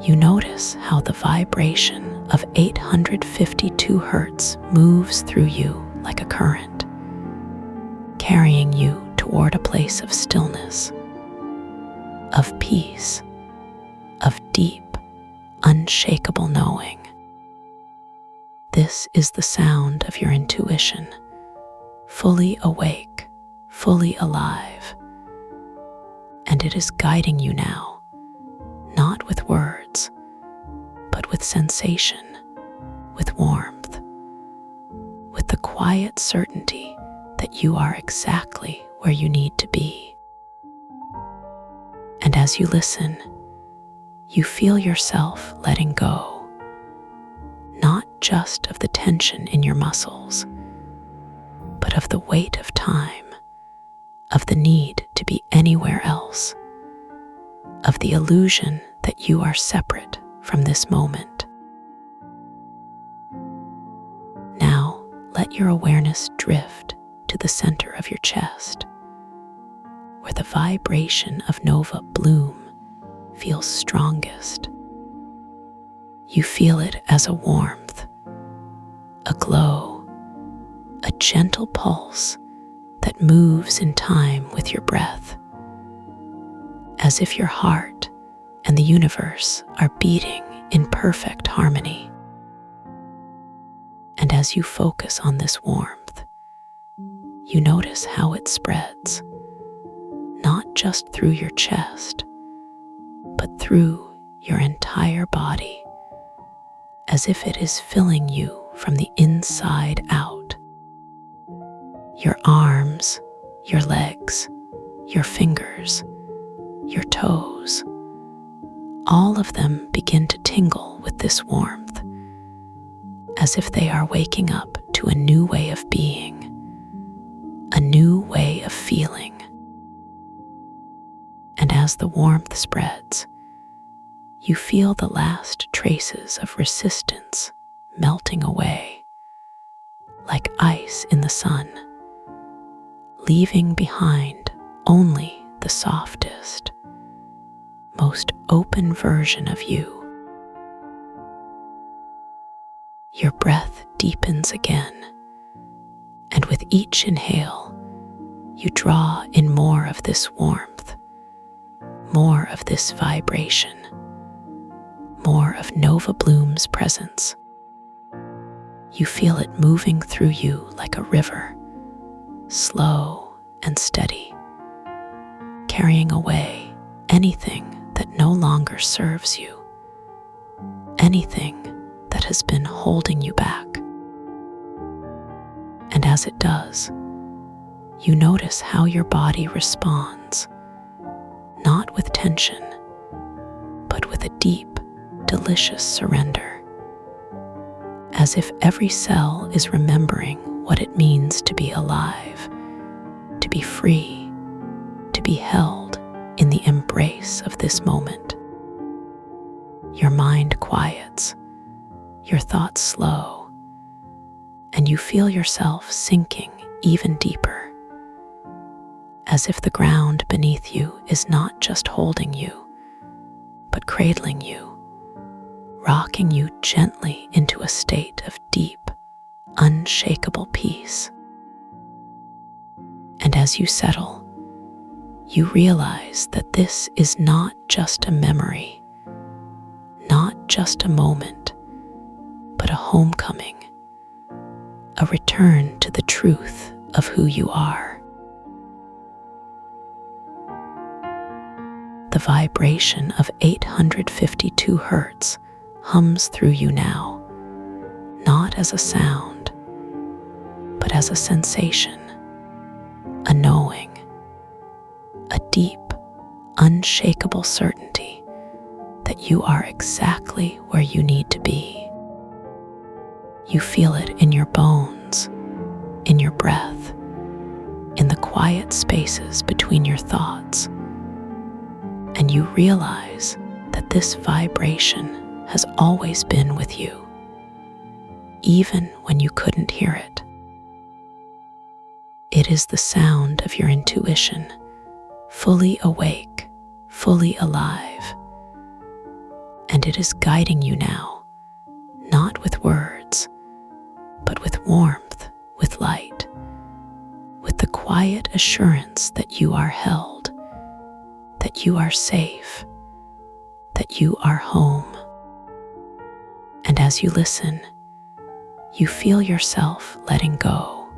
Speaker 1: you notice how the vibration of 852 hertz moves through you like a current, carrying you toward a place of stillness, of peace, of deep, unshakable knowing. This is the sound of your intuition, fully awake, fully alive, and it is guiding you now, not with words, but with sensation, with warmth, with the quiet certainty that you are exactly where you need to be. And as you listen, you feel yourself letting go, not just of the tension in your muscles, but of the weight of time, of the need to be anywhere else, of the illusion that you are separate from this moment. Now, let your awareness drift to the center of your chest, where the vibration of Nova Bloom feels strongest. You feel it as a warmth, a glow, a gentle pulse that moves in time with your breath, as if your heart and the universe are beating in perfect harmony. And as you focus on this warmth, you notice how it spreads, not just through your chest, but through your entire body, as if it is filling you from the inside out. Your arms, your legs, your fingers, your toes, all of them begin to tingle with this warmth, as if they are waking up to a new way of being, a new way of feeling. And as the warmth spreads, you feel the last traces of resistance melting away, like ice in the sun, leaving behind only the softest, most open version of you. Your breath deepens again, and with each inhale, you draw in more of this warmth, more of this vibration, more of Nova Bloom's presence. You feel it moving through you like a river, slow and steady, carrying away anything that no longer serves you, anything that has been holding you back. And as it does, you notice how your body responds, not with tension, but with a deep, delicious surrender, as if every cell is remembering what it means to be alive, to be free, to be held in the embrace of this moment. Your mind quiets, your thoughts slow, and you feel yourself sinking even deeper, as if the ground beneath you is not just holding you, but cradling you, rocking you gently into a state of deep, unshakable peace. And as you settle, you realize that this is not just a memory, not just a moment, but a homecoming, a return to the truth of who you are. The vibration of 852 hertz hums through you now, not as a sound, but as a sensation, a knowing, a deep, unshakable certainty that you are exactly where you need to be. You feel it in your bones, in your breath, in the quiet spaces between your thoughts, and you realize that this vibration has always been with you, even when you couldn't hear it. It is the sound of your intuition, fully awake, fully alive, and it is guiding you now, not with words, but with warmth, with light, with the quiet assurance that you are held, that you are safe, that you are home. And as you listen, you feel yourself letting go,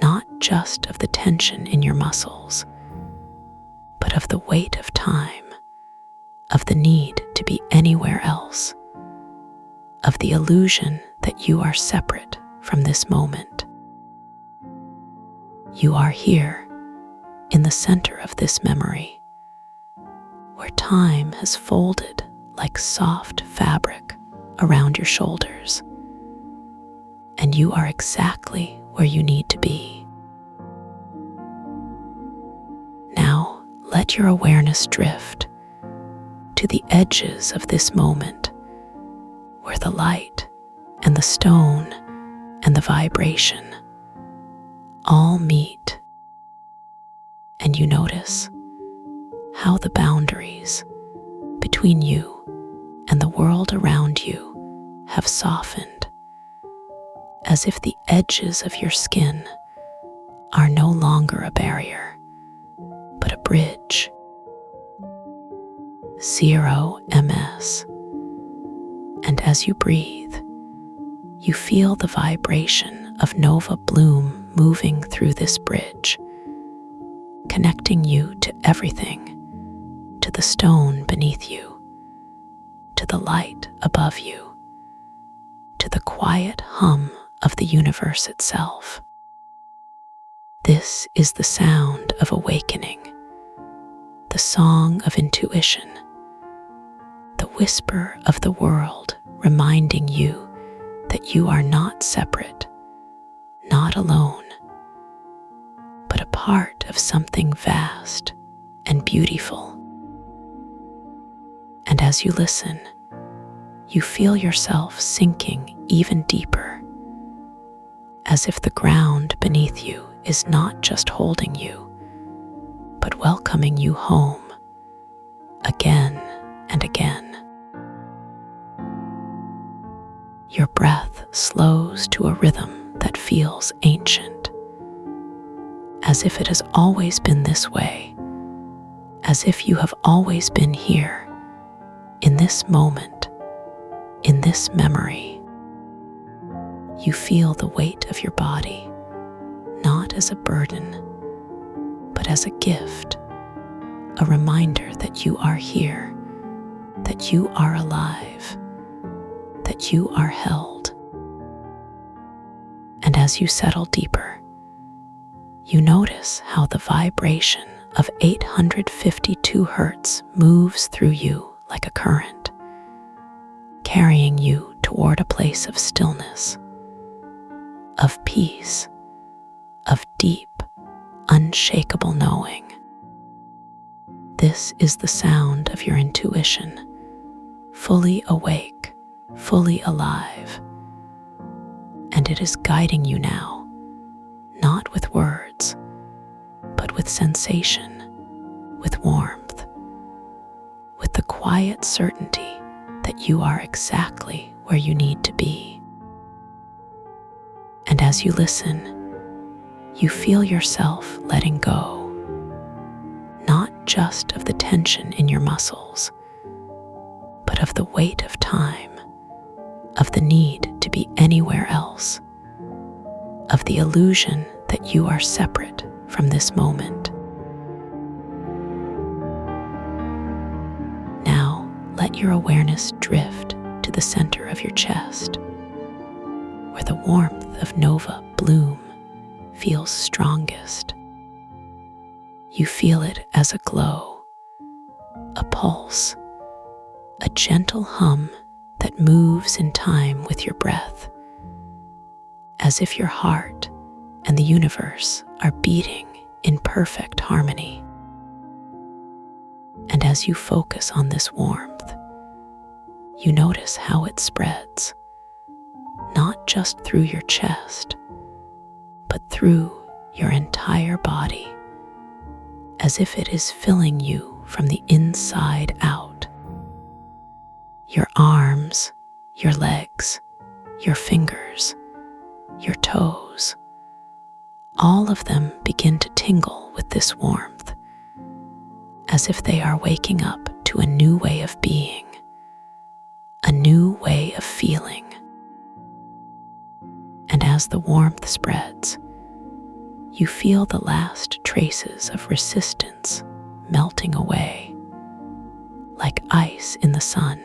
Speaker 1: not just of the tension in your muscles, but of the weight of time, of the need to be anywhere else, of the illusion that you are separate from this moment. You are here, in the center of this memory, where time has folded like soft fabric around your shoulders, and you are exactly where you need to be. Now, let your awareness drift to the edges of this moment, where the light and the stone and the vibration all meet, and you notice how the boundaries between you and the world around you have softened, as if the edges of your skin are no longer a barrier, but a bridge. 0 ms. And as you breathe, you feel the vibration of nova bloom moving through this bridge, connecting you to everything, to the stone beneath you, to the light above you, to the quiet hum of the universe itself. This is the sound of awakening, the song of intuition, the whisper of the world reminding you that you are not separate, not alone, but a part of something vast and beautiful. And as you listen, you feel yourself sinking even deeper, as if the ground beneath you is not just holding you, but welcoming you home again and again. Your breath slows to a rhythm that feels ancient, as if it has always been this way, as if you have always been here, in this moment, in this memory. You feel the weight of your body, not as a burden, but as a gift, a reminder that you are here, that you are alive, that you are held. And as you settle deeper, you notice how the vibration of 852 hertz moves through you like a current, carrying you toward a place of stillness, of peace, of deep, unshakable knowing. This is the sound of your intuition, fully awake, fully alive, and it is guiding you now, not with words, but with sensation, with warmth, with the quiet certainty that you are exactly where you need to be. And as you listen, you feel yourself letting go, not just of the tension in your muscles, but of the weight of time, of the need to be anywhere else, of the illusion that you are separate from this moment. Now, let your awareness drift to the center of your chest, where the warmth of nova bloom feels strongest. You feel it as a glow, a pulse, a gentle hum that moves in time with your breath, as if your heart and the universe are beating in perfect harmony. And as you focus on this warmth, you notice how it spreads, not just through your chest, but through your entire body, as if it is filling you from the inside out. Your arms, your legs, your fingers, your toes, all of them begin to tingle with this warmth, as if they are waking up to a new way of being, a new way of feeling. And as the warmth spreads, you feel the last traces of resistance melting away, like ice in the sun,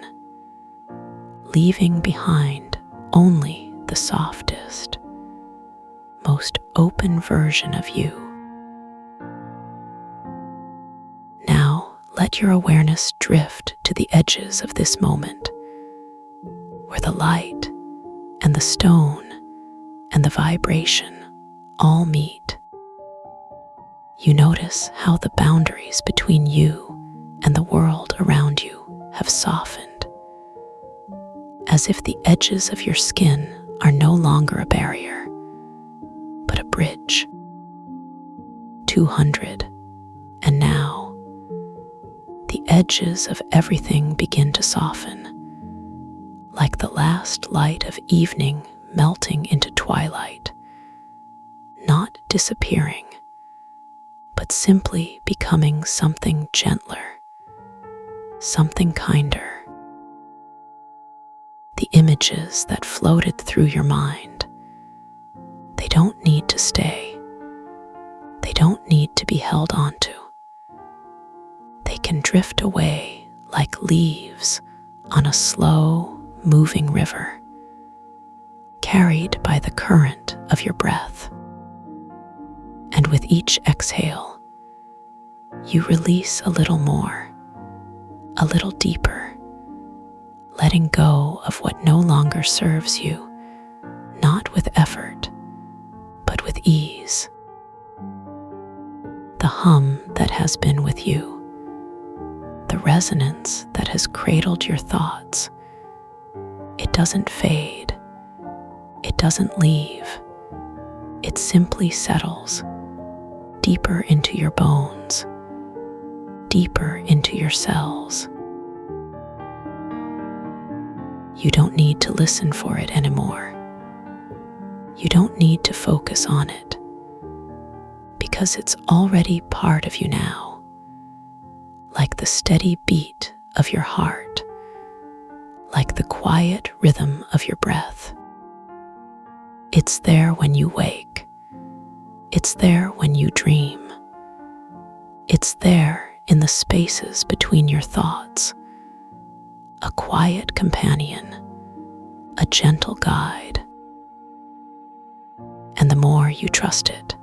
Speaker 1: leaving behind only the softest, most open version of you. Now, let your awareness drift to the edges of this moment, where the light and the stone and the vibration all meet. You notice how the boundaries between you and the world around you have softened, as if the edges of your skin are no longer a barrier, but a bridge. 200, and now the edges of everything begin to soften, like the last light of evening melting into twilight, not disappearing, but simply becoming something gentler, something kinder. The images that floated through your mind, they don't need to stay. They don't need to be held onto. They can drift away like leaves on a slow, moving river, carried by the current of your breath. And with each exhale, you release a little more, a little deeper, letting go of what no longer serves you, not with effort, but with ease. The hum that has been with you, the resonance that has cradled your thoughts, it doesn't fade, it doesn't leave, it simply settles deeper into your bones, deeper into your cells. You don't need to listen for it anymore. You don't need to focus on it, because it's already part of you now, like the steady beat of your heart, like the quiet rhythm of your breath. It's there when you wake. It's there when you dream. It's there in the spaces between your thoughts, a quiet companion, a gentle guide. And the more you trust it,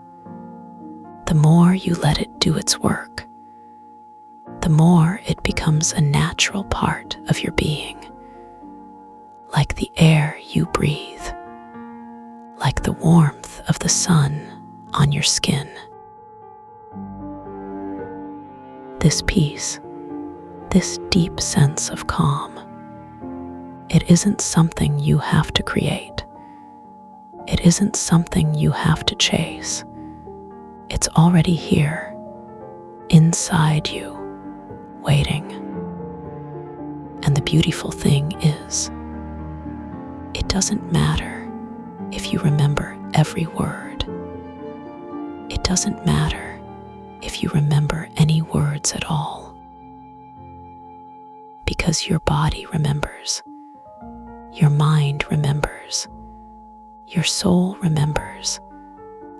Speaker 1: the more you let it do its work, the more it becomes a natural part of your being, like the air you breathe, like the warmth of the sun on your skin. This peace, this deep sense of calm, it isn't something you have to create. It isn't something you have to chase. It's already here, inside you, waiting. And the beautiful thing is, it doesn't matter if you remember every word. It doesn't matter if you remember any words at all. Because your body remembers, your mind remembers, your soul remembers,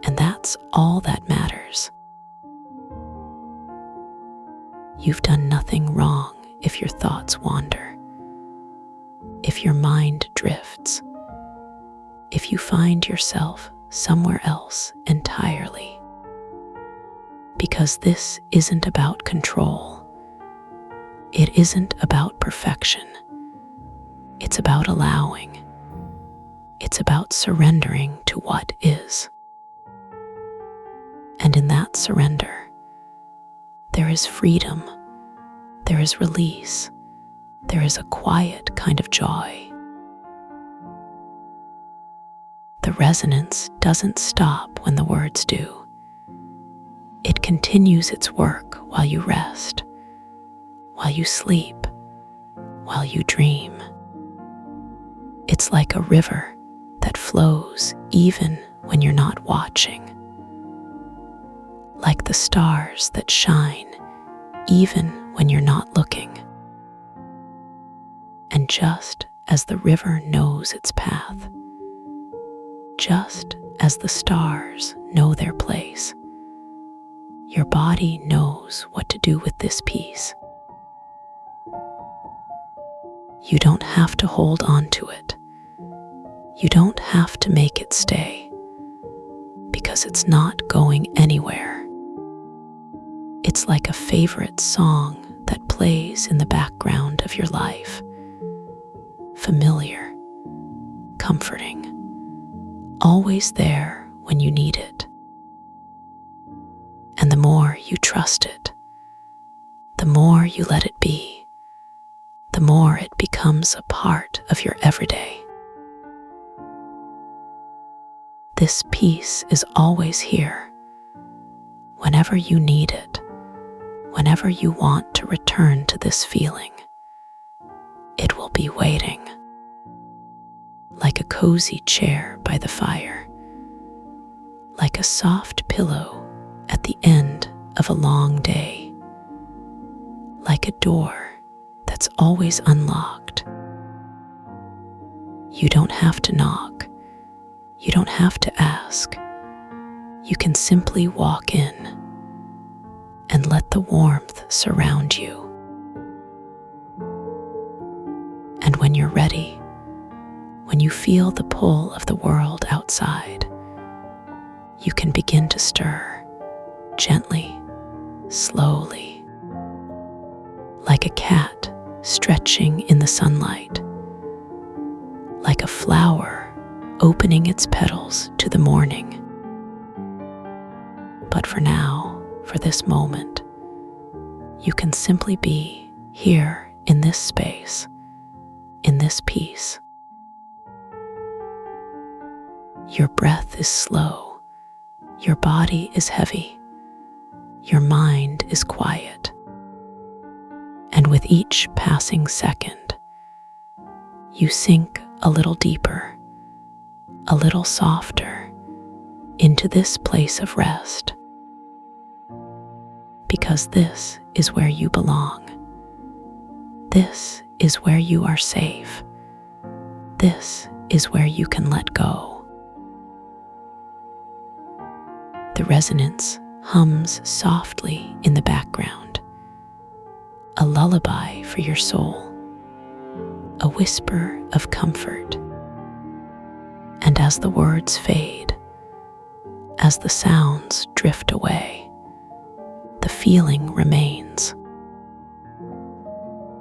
Speaker 1: and that's all that matters. You've done nothing wrong if your thoughts wander, if your mind drifts, if you find yourself somewhere else entirely. Because this isn't about control. It isn't about perfection. It's about allowing. It's about surrendering to what is. And in that surrender, there is freedom, there is release, there is a quiet kind of joy. The resonance doesn't stop when the words do. It continues its work while you rest, while you sleep, while you dream. It's like a river that flows even when you're not watching, like the stars that shine even when you're not looking. And just as the river knows its path, just as the stars know their place, your body knows what to do with this piece. You don't have to hold on to it. You don't have to make it stay, because it's not going anywhere. It's like a favorite song that plays in the background of your life. Familiar, comforting, always there when you need it. And the more you trust it, the more you let it be, the more it becomes a part of your everyday. This peace is always here, whenever you need it, whenever you want to return to this feeling. It will be waiting, like a cozy chair by the fire, like a soft pillow at the end of a long day, like a door that's always unlocked. You don't have to knock. You don't have to ask. You can simply walk in and let the warmth surround you. And when you're ready, when you feel the pull of the world outside, you can begin to stir, gently, slowly, like a cat stretching in the sunlight, like a flower opening its petals to the morning. But for now, for this moment, you can simply be here in this space, in this peace. Your breath is slow, your body is heavy, your mind is quiet. And with each passing second, you sink a little deeper, a little softer, into this place of rest. Because this is where you belong. This is where you are safe. This is where you can let go. The resonance hums softly in the background, a lullaby for your soul, a whisper of comfort. And as the words fade, as the sounds drift away, the feeling remains,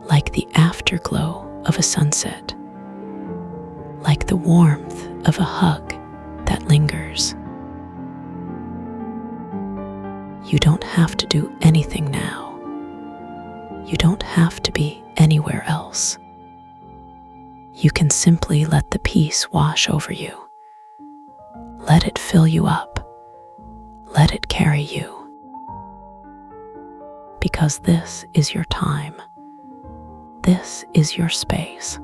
Speaker 1: like the afterglow of a sunset, like the warmth of a hug that lingers. You don't have to do anything now. You don't have to be anywhere else. You can simply let the peace wash over you. Let it fill you up. Let it carry you. Because this is your time. This is your space.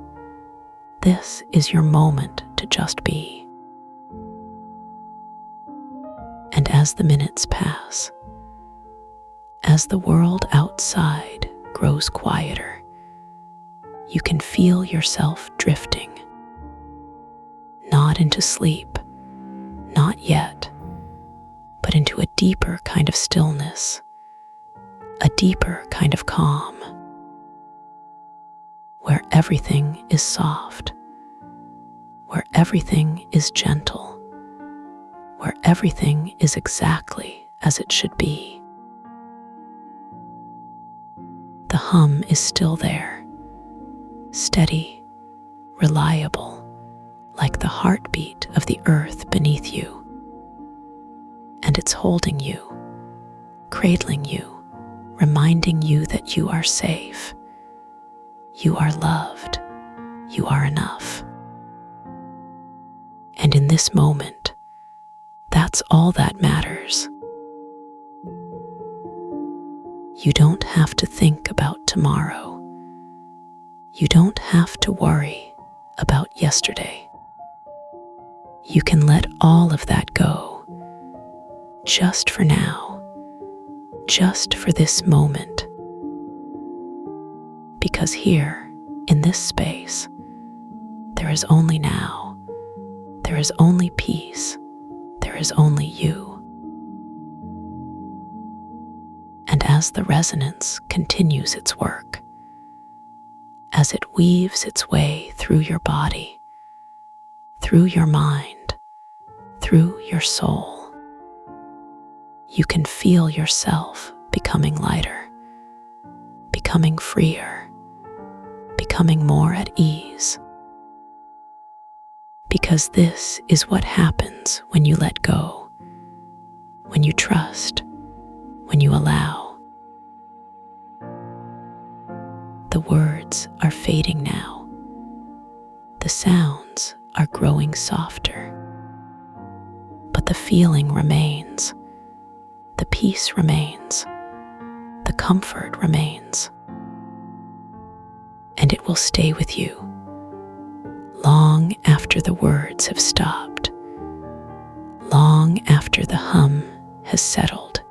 Speaker 1: This is your moment to just be. And as the minutes pass, as the world outside grows quieter, you can feel yourself drifting. Not into sleep, not yet, but into a deeper kind of stillness, a deeper kind of calm, where everything is soft, where everything is gentle, where everything is exactly as it should be. The hum is still there, steady, reliable, like the heartbeat of the earth beneath you. And it's holding you, cradling you, reminding you that you are safe, you are loved, you are enough. And in this moment, that's all that matters. You don't have to think about tomorrow. You don't have to worry about yesterday. You can let all of that go, just for now, just for this moment. Because here, in this space, there is only now, there is only peace, there is only you. And as the resonance continues its work, as it weaves its way through your body, through your mind, through your soul, you can feel yourself becoming lighter, becoming freer, becoming more at ease. Because this is what happens when you let go, when you trust, when you allow. The words are fading now. The sounds are growing softer. But the feeling remains. The peace remains. The comfort remains. And it will stay with you long after the words have stopped, long after the hum has settled.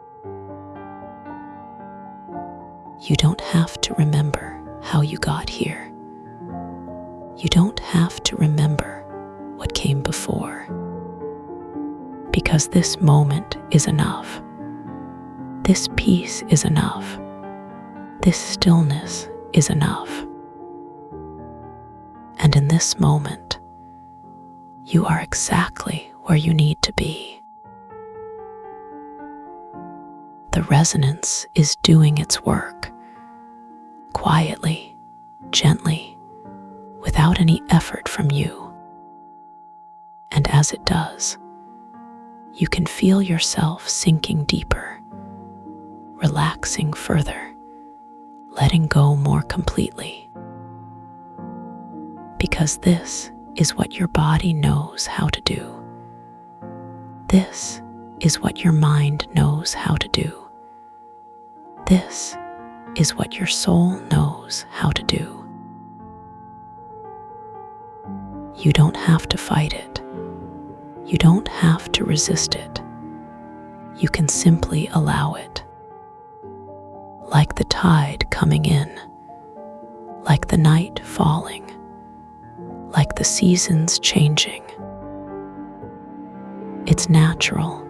Speaker 1: You don't have to remember how you got here. You don't have to remember what came before. Because this moment is enough. This peace is enough. This stillness is enough. And in this moment, you are exactly where you need to be. The resonance is doing its work, quietly, gently, without any effort from you. And as it does, you can feel yourself sinking deeper, relaxing further, letting go more completely. Because this is what your body knows how to do. This is what your mind knows how to do. This is what your soul knows how to do. You don't have to fight it. You don't have to resist it. You can simply allow it. Like the tide coming in, like the night falling, like the seasons changing. It's natural.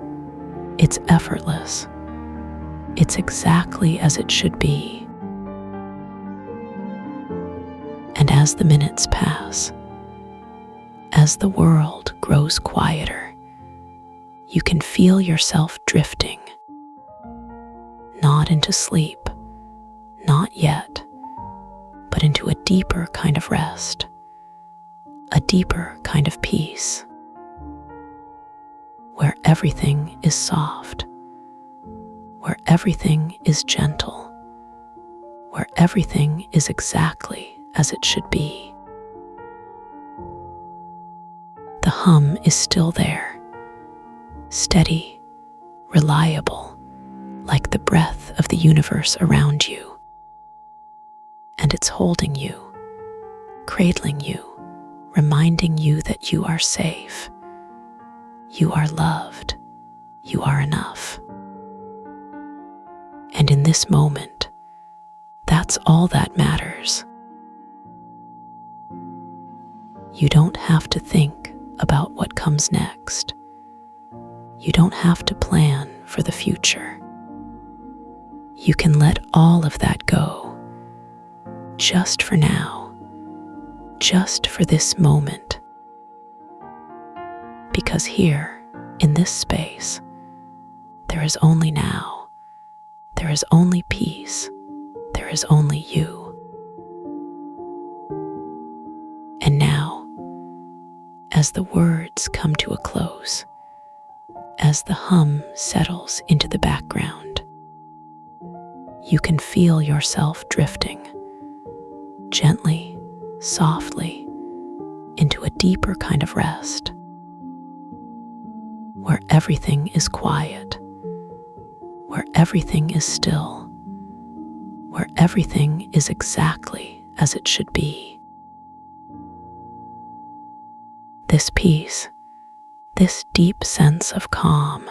Speaker 1: It's effortless. It's exactly as it should be. And as the minutes pass, as the world grows quieter, you can feel yourself drifting, not into sleep, not yet, but into a deeper kind of rest, a deeper kind of peace, where everything is soft, where everything is gentle, where everything is exactly as it should be. The hum is still there, steady, reliable, like the breath of the universe around you. And it's holding you, cradling you, reminding you that you are safe, you are loved, you are enough. And in this moment, that's all that matters. You don't have to think about what comes next. You don't have to plan for the future. You can let all of that go, just for now, just for this moment. Because here, in this space, there is only now, there is only peace, there is only you. And now, as the words come to a close, as the hum settles into the background, you can feel yourself drifting, gently, softly, into a deeper kind of rest, where everything is quiet, where everything is still, where everything is exactly as it should be. This peace, this deep sense of calm,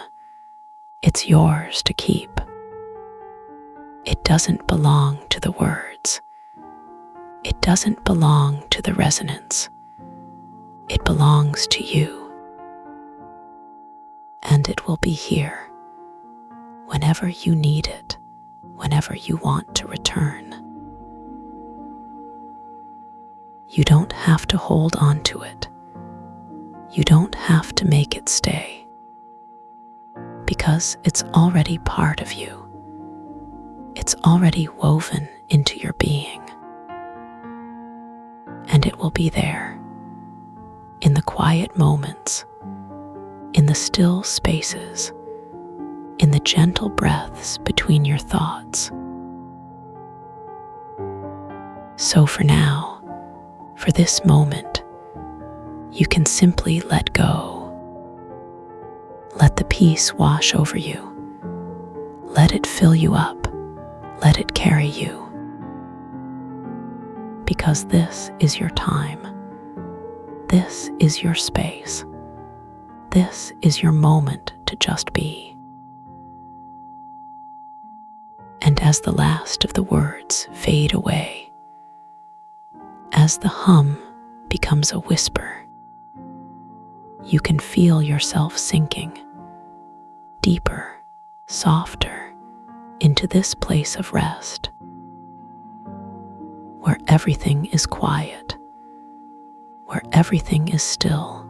Speaker 1: it's yours to keep. It doesn't belong to the words. It doesn't belong to the resonance. It belongs to you. And it will be here, whenever you need it, whenever you want to return. You don't have to hold on to it. You don't have to make it stay, because it's already part of you. It's already woven into your being. And it will be there, in the quiet moments, in the still spaces, in the gentle breaths between your thoughts. So for now, for this moment, you can simply let go. Let the peace wash over you. Let it fill you up. Let it carry you. Because this is your time. This is your space. This is your moment to just be. And as the last of the words fade away, as the hum becomes a whisper, you can feel yourself sinking deeper, softer, into this place of rest, where everything is quiet, where everything is still,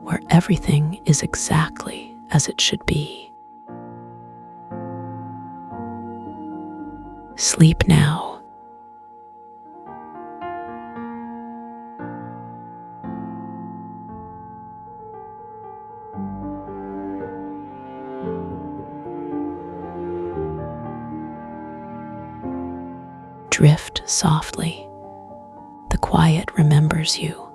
Speaker 1: where everything is exactly as it should be. Sleep now. Drift softly. The quiet remembers you.